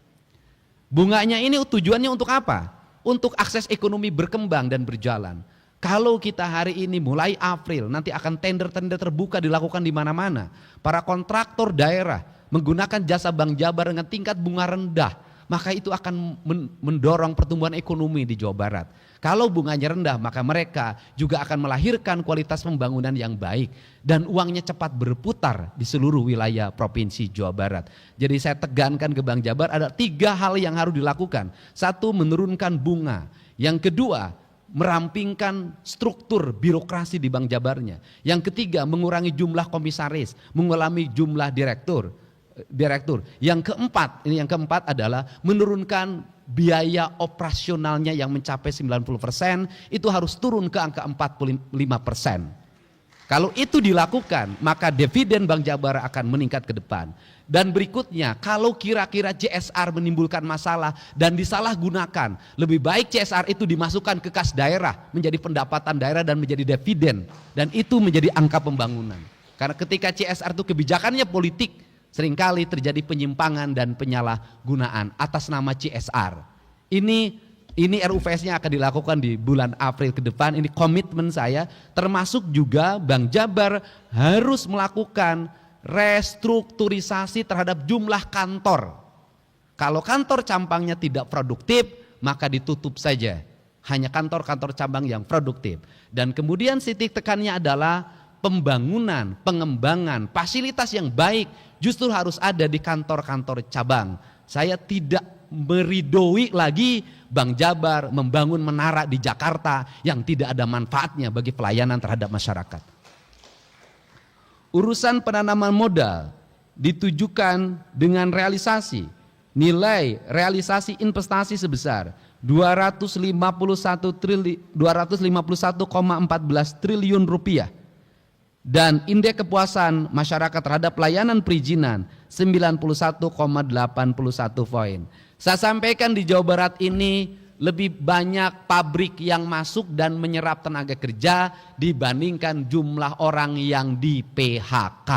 Bunganya ini tujuannya untuk apa? Untuk akses ekonomi berkembang dan berjalan. Kalau kita hari ini mulai April nanti akan tender-tender terbuka dilakukan di mana-mana. Para kontraktor daerah menggunakan jasa Bank Jabar dengan tingkat bunga rendah. Maka itu akan mendorong pertumbuhan ekonomi di Jawa Barat. Kalau bunganya rendah maka mereka juga akan melahirkan kualitas pembangunan yang baik. Dan uangnya cepat berputar di seluruh wilayah Provinsi Jawa Barat. Jadi saya tegankan ke Bank Jabar ada 3 hal yang harus dilakukan. 1, menurunkan bunga. Yang kedua, merampingkan struktur birokrasi di Bank Jabarnya. Yang ketiga, mengurangi jumlah komisaris, mengurangi jumlah direktur. Yang keempat adalah menurunkan biaya operasionalnya yang mencapai 90%, itu harus turun ke angka 45%. Kalau itu dilakukan, maka dividen Bank Jabar akan meningkat ke depan. Dan berikutnya, kalau kira-kira CSR menimbulkan masalah dan disalahgunakan, lebih baik CSR itu dimasukkan ke kas daerah, menjadi pendapatan daerah dan menjadi dividen. Dan itu menjadi angka pembangunan. Karena ketika CSR itu kebijakannya politik, seringkali terjadi penyimpangan dan penyalahgunaan atas nama CSR. Ini RUPS-nya akan dilakukan di bulan April ke depan. Ini komitmen saya, termasuk juga Bank Jabar harus melakukan restrukturisasi terhadap jumlah kantor. Kalau kantor cabangnya tidak produktif, maka ditutup saja. Hanya kantor-kantor cabang yang produktif. Dan kemudian titik tekannya adalah pembangunan, pengembangan, fasilitas yang baik justru harus ada di kantor-kantor cabang. Saya tidak meridoi lagi Bank Jabar membangun menara di Jakarta yang tidak ada manfaatnya bagi pelayanan terhadap masyarakat. Urusan penanaman modal ditujukan dengan nilai realisasi investasi sebesar 251,14 triliun rupiah dan indeks kepuasan masyarakat terhadap pelayanan perizinan 91,81 poin. Saya sampaikan di Jawa Barat ini lebih banyak pabrik yang masuk dan menyerap tenaga kerja dibandingkan jumlah orang yang di PHK.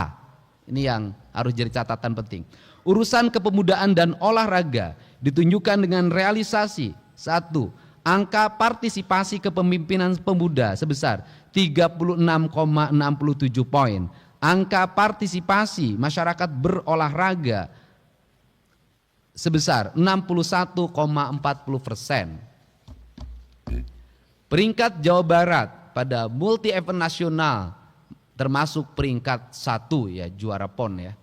Ini yang harus jadi catatan penting. Urusan kepemudaan dan olahraga ditunjukkan dengan realisasi 1. Angka partisipasi kepemimpinan pemuda sebesar 36,67 poin. Angka partisipasi masyarakat berolahraga sebesar 61,40%. Peringkat Jawa Barat pada multi event nasional termasuk peringkat 1 ya, juara PON ya.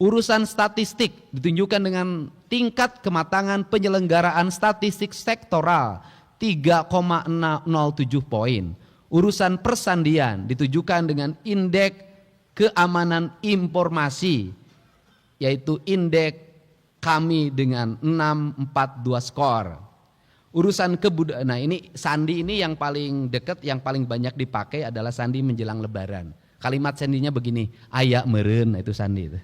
Urusan statistik ditunjukkan dengan tingkat kematangan penyelenggaraan statistik sektoral 3,07 poin. Urusan persandian ditujukan dengan indeks keamanan informasi yaitu indeks kami dengan 642 skor. Urusan kebudayaan, nah ini sandi ini yang paling dekat, yang paling banyak dipakai adalah sandi menjelang lebaran. Kalimat sandinya begini, ayak meren, itu sandi itu.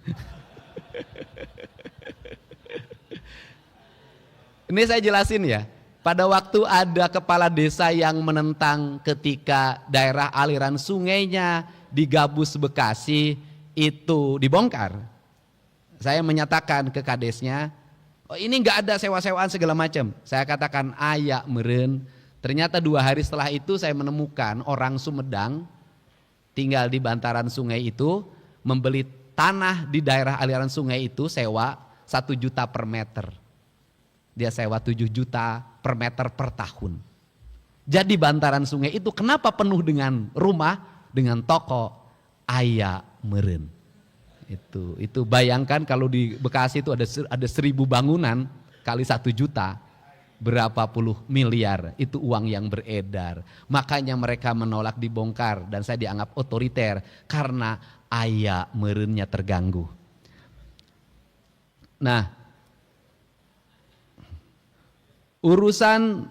Ini saya jelasin ya, pada waktu ada kepala desa yang menentang ketika daerah aliran sungainya di Gabus Bekasi itu dibongkar. Saya menyatakan ke kadesnya, oh ini nggak ada sewa-sewaan segala macam. Saya katakan ayak meren. Ternyata 2 hari setelah itu saya menemukan orang Sumedang tinggal di bantaran sungai itu membeli tanah di daerah aliran sungai itu sewa 1 juta per meter. Dia sewa 7 juta per meter per tahun. Jadi bantaran sungai itu kenapa penuh dengan rumah, dengan toko, ayak meren. Itu bayangkan kalau di Bekasi itu ada 1.000 bangunan kali 1 juta, berapa puluh miliar itu uang yang beredar. Makanya mereka menolak dibongkar dan saya dianggap otoriter karena ayak merennya terganggu. Nah, urusan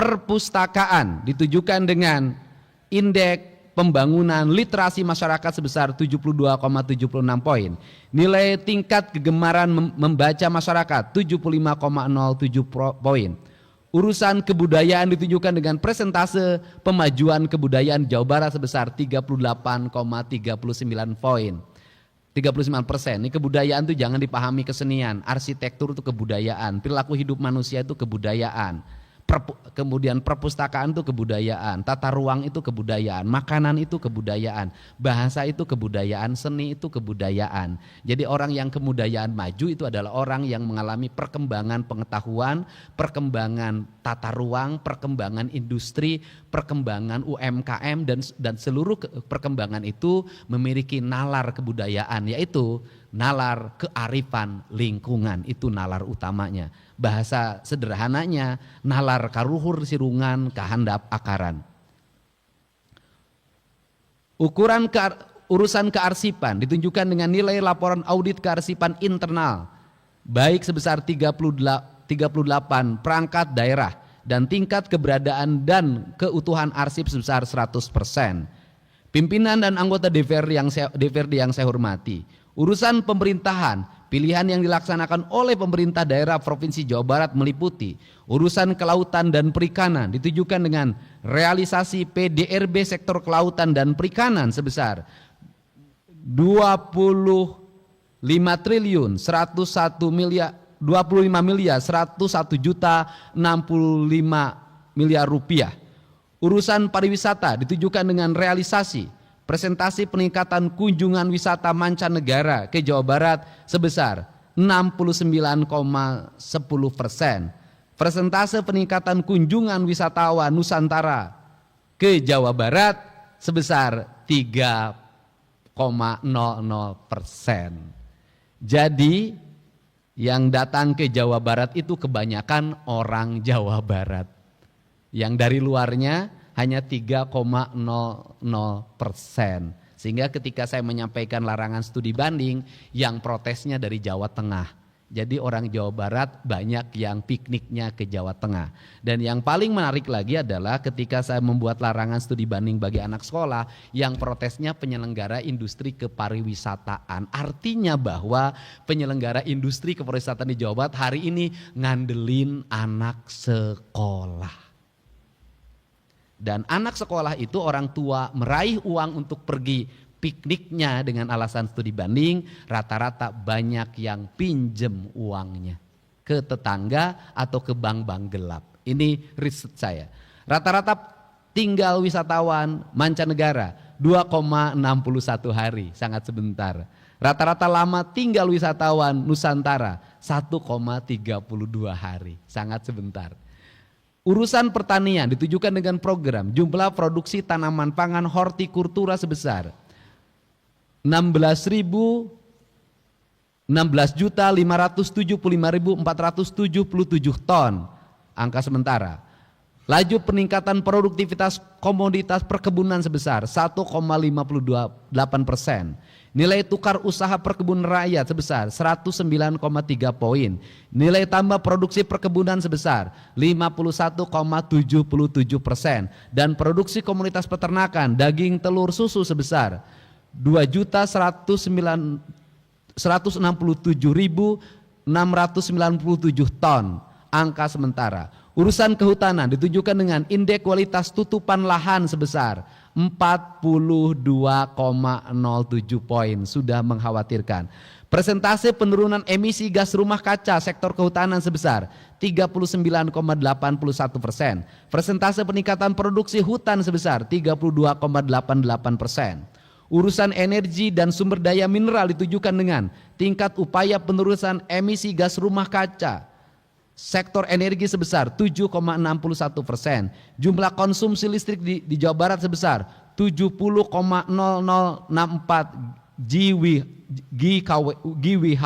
Perpustakaan ditujukan dengan indeks pembangunan literasi masyarakat sebesar 72,76 poin. Nilai tingkat kegemaran membaca masyarakat 75,07 poin. Urusan kebudayaan ditujukan dengan persentase pemajuan kebudayaan Jawa Barat sebesar 38,39 poin. 39%. Ini kebudayaan itu jangan dipahami kesenian, arsitektur itu kebudayaan, perilaku hidup manusia itu kebudayaan. Kemudian perpustakaan itu kebudayaan, tata ruang itu kebudayaan, makanan itu kebudayaan, bahasa itu kebudayaan, seni itu kebudayaan. Jadi orang yang kebudayaan maju itu adalah orang yang mengalami perkembangan pengetahuan, perkembangan tata ruang, perkembangan industri, perkembangan UMKM dan seluruh perkembangan itu memiliki nalar kebudayaan, yaitu nalar kearifan lingkungan, itu nalar utamanya. Bahasa sederhananya, nalar karuhur sirungan kahandap akaran. Urusan kearsipan ditunjukkan dengan nilai laporan audit kearsipan internal baik sebesar 38 perangkat daerah dan tingkat keberadaan dan keutuhan arsip sebesar 100%. Pimpinan dan anggota DPRD yang saya hormati, urusan pemerintahan pilihan yang dilaksanakan oleh pemerintah daerah Provinsi Jawa Barat meliputi urusan kelautan dan perikanan ditujukan dengan realisasi PDRB sektor kelautan dan perikanan sebesar 25 triliun 101 miliar 25 miliar 101 juta 65 miliar rupiah. Urusan pariwisata ditujukan dengan realisasi presentasi peningkatan kunjungan wisata mancanegara ke Jawa Barat sebesar 69,10%. Persentase peningkatan kunjungan wisatawan Nusantara ke Jawa Barat sebesar 3,00%. Jadi yang datang ke Jawa Barat itu kebanyakan orang Jawa Barat. Yang dari luarnya hanya 3,00%. Sehingga ketika saya menyampaikan larangan studi banding, yang protesnya dari Jawa Tengah. Jadi orang Jawa Barat banyak yang pikniknya ke Jawa Tengah. Dan yang paling menarik lagi adalah ketika saya membuat larangan studi banding bagi anak sekolah, yang protesnya penyelenggara industri kepariwisataan. Artinya bahwa penyelenggara industri kepariwisataan di Jawa Barat hari ini ngandelin anak sekolah. Dan anak sekolah itu orang tua meraih uang untuk pergi pikniknya dengan alasan studi banding, rata-rata banyak yang pinjem uangnya ke tetangga atau ke bank-bank gelap. Ini riset saya. Rata-rata tinggal wisatawan mancanegara 2,61 hari, sangat sebentar. Rata-rata lama tinggal wisatawan Nusantara 1,32 hari, sangat sebentar. Urusan pertanian ditujukan dengan program jumlah produksi tanaman pangan hortikultura sebesar 16.575.477 ton, angka sementara. Laju peningkatan produktivitas komoditas perkebunan sebesar 1,58%. Nilai tukar usaha perkebunan rakyat sebesar 109,3 poin. Nilai tambah produksi perkebunan sebesar 51,77%. Dan produksi komunitas peternakan daging telur susu sebesar 2.167.697 ton, angka sementara. Urusan kehutanan ditujukan dengan indeks kualitas tutupan lahan sebesar 42,07 poin, sudah mengkhawatirkan. Persentase penurunan emisi gas rumah kaca sektor kehutanan sebesar 39,81%. Persentase peningkatan produksi hutan sebesar 32,88%. Urusan energi dan sumber daya mineral ditujukan dengan tingkat upaya penurunan emisi gas rumah kaca sektor energi sebesar 7,61%. Jumlah konsumsi listrik di Jawa Barat sebesar 70,0064 GWh.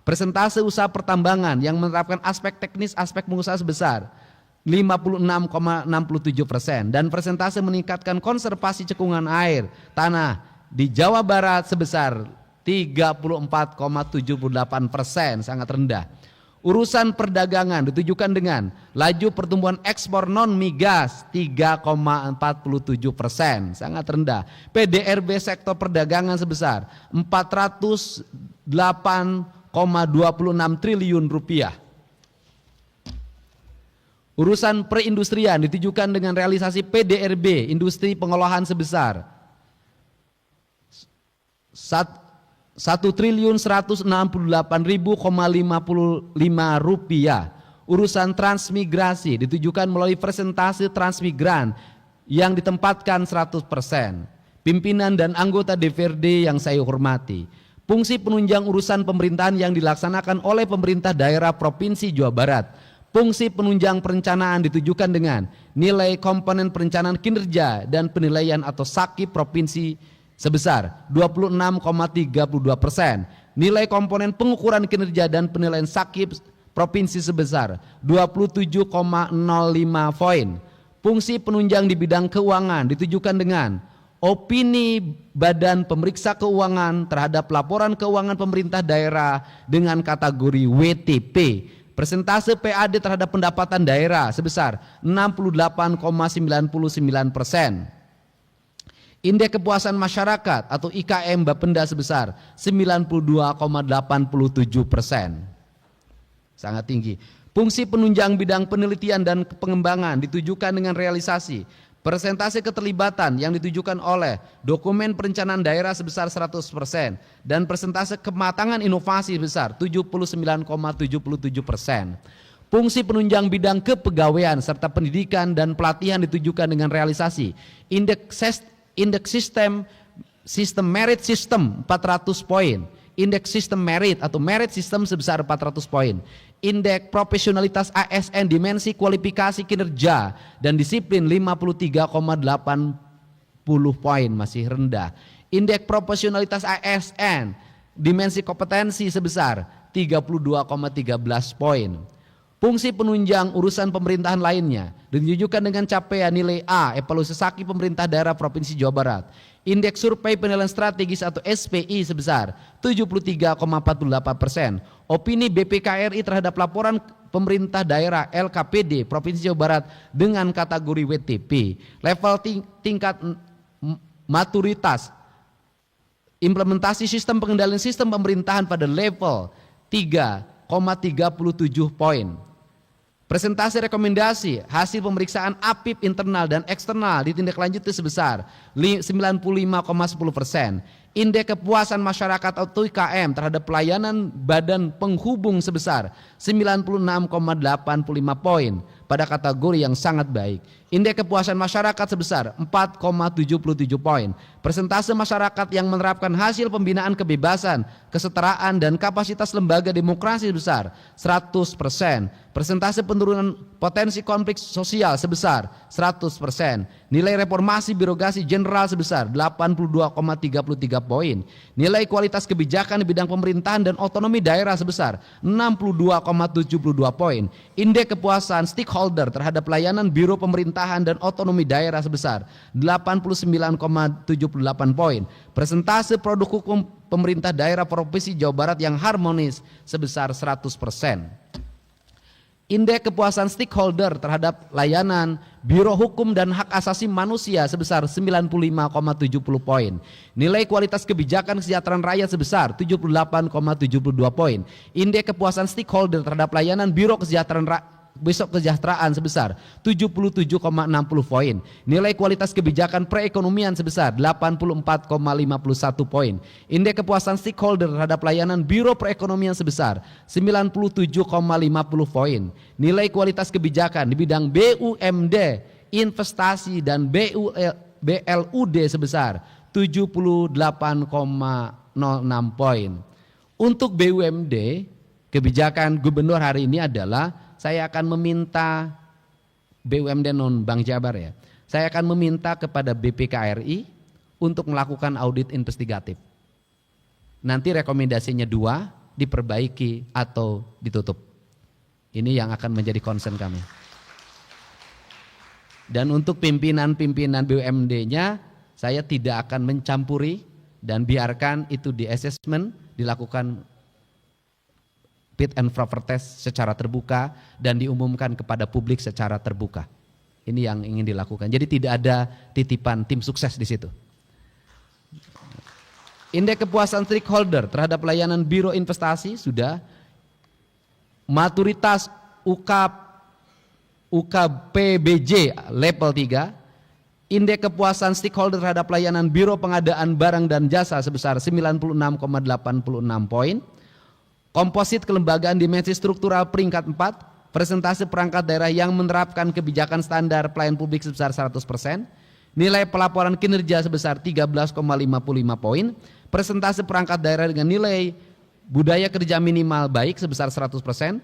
Persentase usaha pertambangan yang menerapkan aspek teknis aspek pengusaha sebesar 56,67%. Dan persentase meningkatkan konservasi cekungan air tanah di Jawa Barat sebesar 34,78%, sangat rendah. Urusan perdagangan ditujukan dengan laju pertumbuhan ekspor non migas 3,47%, sangat rendah. PDRB sektor perdagangan sebesar 408,26 triliun rupiah. Urusan perindustrian ditujukan dengan realisasi PDRB industri pengolahan sebesar 1.168.000,55 rupiah. Urusan transmigrasi ditujukan melalui presentasi transmigran yang ditempatkan 100%. Pimpinan dan anggota DPRD yang saya hormati, fungsi penunjang urusan pemerintahan yang dilaksanakan oleh pemerintah daerah Provinsi Jawa Barat. Fungsi penunjang perencanaan ditujukan dengan nilai komponen perencanaan kinerja dan penilaian atau SAKI provinsi sebesar 26,32%. Nilai komponen pengukuran kinerja dan penilaian SAKI provinsi sebesar 27,05 poin. Fungsi penunjang di bidang keuangan ditujukan dengan opini Badan Pemeriksa Keuangan terhadap laporan keuangan pemerintah daerah dengan kategori WTP. Persentase PAD terhadap pendapatan daerah sebesar 68,99%. Indeks kepuasan masyarakat atau IKM Bapenda sebesar 92,87%. Sangat tinggi. Fungsi penunjang bidang penelitian dan pengembangan ditujukan dengan realisasi persentase keterlibatan yang ditujukan oleh dokumen perencanaan daerah sebesar 100% dan persentase kematangan inovasi sebesar 79,77%. Fungsi penunjang bidang kepegawaian serta pendidikan dan pelatihan ditujukan dengan realisasi indeks sistem merit system 400 poin, indeks sistem merit atau merit system sebesar 400 poin. Indeks profesionalitas ASN dimensi kualifikasi kinerja dan disiplin 53,80 poin, masih rendah. Indeks profesionalitas ASN dimensi kompetensi sebesar 32,13 poin. Fungsi penunjang urusan pemerintahan lainnya ditunjukkan dengan capaian nilai A evaluasi SAKI pemerintah daerah Provinsi Jawa Barat. Indeks survei penilaian strategis atau SPI sebesar 73,48%. Opini BPKRI terhadap laporan pemerintah daerah LKPD Provinsi Jawa Barat dengan kategori WTP. Level tingkat maturitas implementasi sistem pengendalian sistem pemerintahan pada level 3,37 poin. Presentasi rekomendasi hasil pemeriksaan APIP internal dan eksternal ditindaklanjuti sebesar 95,10%. Indeks kepuasan masyarakat atau IKM terhadap pelayanan badan penghubung sebesar 96,85 poin pada kategori yang sangat baik. Indeks kepuasan masyarakat sebesar 4,77 poin. Persentase masyarakat yang menerapkan hasil pembinaan kebebasan, kesetaraan dan kapasitas lembaga demokrasi sebesar 100%. Persentase penurunan potensi konflik sosial sebesar 100%. Nilai reformasi birokrasi jenderal sebesar 82,33 poin. Nilai kualitas kebijakan di bidang pemerintahan dan otonomi daerah sebesar 62,72 poin. Indeks kepuasan stakeholder terhadap layanan biro pemerintahan dan otonomi daerah sebesar 89,78 poin. Persentase produk hukum pemerintah daerah Provinsi Jawa Barat yang harmonis sebesar 100%. Indeks kepuasan stakeholder terhadap layanan Biro Hukum dan Hak Asasi Manusia sebesar 95,70 poin. Nilai kualitas kebijakan kesejahteraan rakyat sebesar 78,72 poin. Indeks kepuasan stakeholder terhadap layanan Biro Kesejahteraan sebesar 77,60 poin. Nilai kualitas kebijakan perekonomian sebesar 84,51 poin. Indeks kepuasan stakeholder terhadap layanan Biro Perekonomian sebesar 97,50 poin. Nilai kualitas kebijakan di bidang BUMD, investasi dan BLUD sebesar 78,06 poin. Untuk BUMD, kebijakan gubernur hari ini adalah saya akan meminta BUMD non Bank Jabar ya. Saya akan meminta kepada BPKRI untuk melakukan audit investigatif. Nanti rekomendasinya 2, diperbaiki atau ditutup. Ini yang akan menjadi concern kami. Dan untuk pimpinan-pimpinan BUMD-nya saya tidak akan mencampuri dan biarkan itu di assessment, dilakukan fit and proper test secara terbuka dan diumumkan kepada publik secara terbuka. Ini yang ingin dilakukan. Jadi tidak ada titipan tim sukses di situ. Indeks kepuasan stakeholder terhadap layanan Biro Investasi sudah. Maturitas UKPBJ level 3. Indeks kepuasan stakeholder terhadap layanan Biro Pengadaan Barang dan Jasa sebesar 96,86 poin. Komposit kelembagaan dimensi struktural peringkat 4. Presentase perangkat daerah yang menerapkan kebijakan standar pelayan publik sebesar 100%. Nilai pelaporan kinerja sebesar 13,55 poin. Presentase perangkat daerah dengan nilai budaya kerja minimal baik sebesar 100%.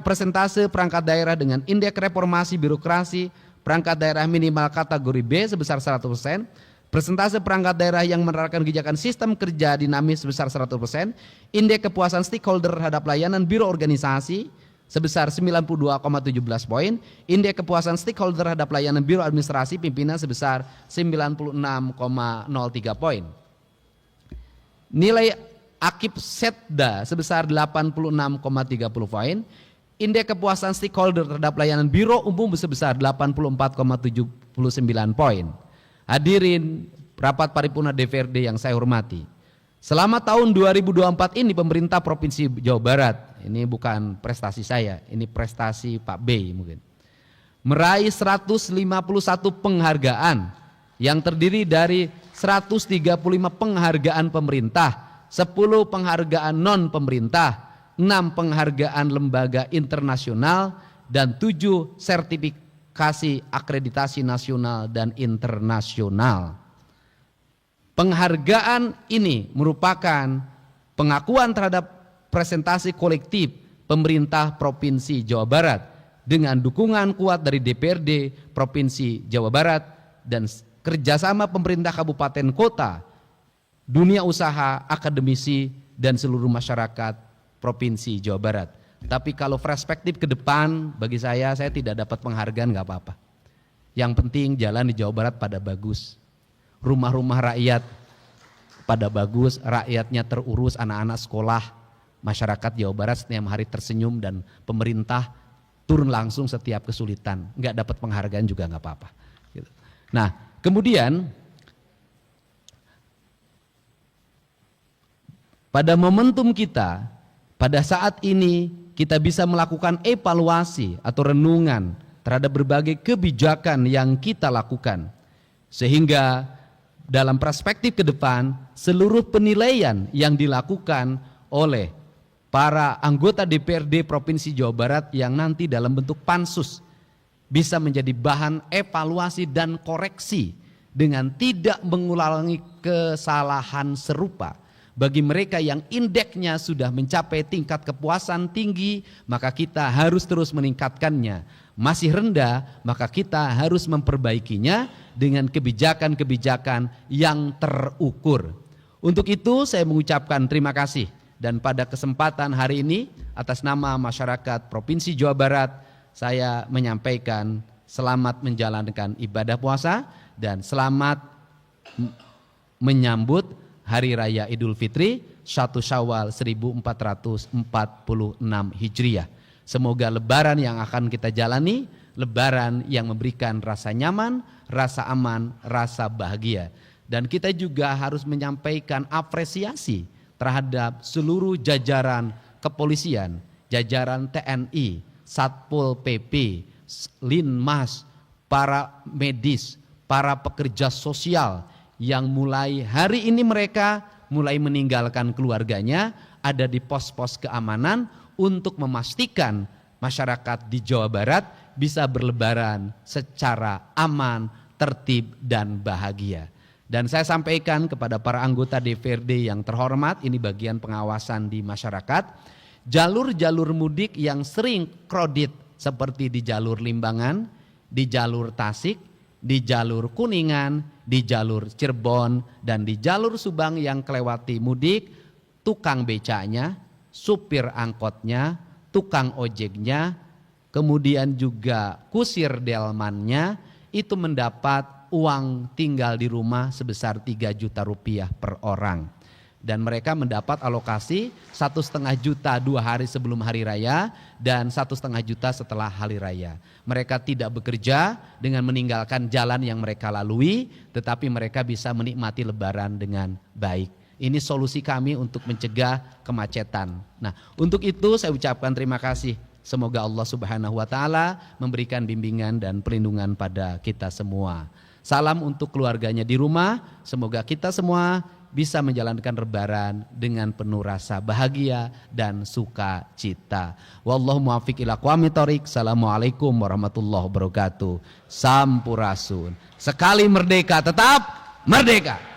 Presentase perangkat daerah dengan indeks reformasi birokrasi perangkat daerah minimal kategori B sebesar 100%. Presentase perangkat daerah yang menerapkan kebijakan sistem kerja dinamis sebesar 100%. Indeks kepuasan stakeholder terhadap layanan biro organisasi sebesar 92,17 poin. Indeks kepuasan stakeholder terhadap layanan biro administrasi pimpinan sebesar 96,03 poin. Nilai akib setda sebesar 86,30 poin. Indeks kepuasan stakeholder terhadap layanan biro umum sebesar 84,79 poin. Hadirin rapat paripurna DPRD yang saya hormati. Selama tahun 2024 ini pemerintah Provinsi Jawa Barat, ini bukan prestasi saya, ini prestasi Pak B mungkin, meraih 151 penghargaan yang terdiri dari 135 penghargaan pemerintah, 10 penghargaan non pemerintah, 6 penghargaan lembaga internasional, dan 7 sertifikasi akreditasi nasional dan internasional. Penghargaan ini merupakan pengakuan terhadap presentasi kolektif pemerintah Provinsi Jawa Barat dengan dukungan kuat dari DPRD Provinsi Jawa Barat dan kerjasama pemerintah kabupaten kota, dunia usaha, akademisi, dan seluruh masyarakat Provinsi Jawa Barat. Tapi kalau perspektif ke depan, bagi saya tidak dapat penghargaan nggak apa-apa. Yang penting jalan di Jawa Barat pada bagus. Rumah-rumah rakyat pada bagus, rakyatnya terurus, anak-anak sekolah, masyarakat Jawa Barat setiap hari tersenyum dan pemerintah turun langsung setiap kesulitan. Nggak dapat penghargaan juga nggak apa-apa. Gitu. Nah, kemudian pada momentum kita, pada saat ini kita bisa melakukan evaluasi atau renungan terhadap berbagai kebijakan yang kita lakukan. Sehingga dalam perspektif ke depan, seluruh penilaian yang dilakukan oleh para anggota DPRD Provinsi Jawa Barat yang nanti dalam bentuk pansus bisa menjadi bahan evaluasi dan koreksi dengan tidak mengulangi kesalahan serupa. Bagi mereka yang indeksnya sudah mencapai tingkat kepuasan tinggi, maka kita harus terus meningkatkannya. Masih rendah, maka kita harus memperbaikinya dengan kebijakan-kebijakan yang terukur. Untuk itu saya mengucapkan terima kasih, dan pada kesempatan hari ini atas nama masyarakat Provinsi Jawa Barat saya menyampaikan selamat menjalankan ibadah puasa dan selamat menyambut Hari Raya Idul Fitri 1 Syawal 1446 Hijriah. Semoga lebaran yang akan kita jalani, lebaran yang memberikan rasa nyaman, rasa aman, rasa bahagia. Dan kita juga harus menyampaikan apresiasi terhadap seluruh jajaran kepolisian, jajaran TNI, Satpol PP, Linmas, para medis, para pekerja sosial yang mulai hari ini mereka mulai meninggalkan keluarganya, ada di pos-pos keamanan untuk memastikan masyarakat di Jawa Barat bisa berlebaran secara aman, tertib, dan bahagia. Dan saya sampaikan kepada para anggota DPRD yang terhormat, ini bagian pengawasan di masyarakat, jalur-jalur mudik yang sering kredit seperti di jalur Limbangan, di jalur Tasik, di jalur Kuningan, di jalur Cirebon, dan di jalur Subang yang kelewati mudik, tukang becanya, supir angkotnya, tukang ojeknya, kemudian juga kusir delmannya, itu mendapat uang tinggal di rumah sebesar 3 juta rupiah per orang. dan mereka mendapat alokasi 1,5 juta 2 hari sebelum hari raya dan 1,5 juta setelah hari raya. Mereka tidak bekerja dengan meninggalkan jalan yang mereka lalui, tetapi mereka bisa menikmati lebaran dengan baik. Ini solusi kami untuk mencegah kemacetan. Nah, untuk itu saya ucapkan terima kasih. Semoga Allah Subhanahu wa taala memberikan bimbingan dan perlindungan pada kita semua. Salam untuk keluarganya di rumah, semoga kita semua bisa menjalankan lebaran dengan penuh rasa bahagia dan sukacita. Wallahu muwaffiq ila aqwamit thoriq. Assalamualaikum warahmatullahi wabarakatuh. Sampurasun. Sekali merdeka tetap merdeka.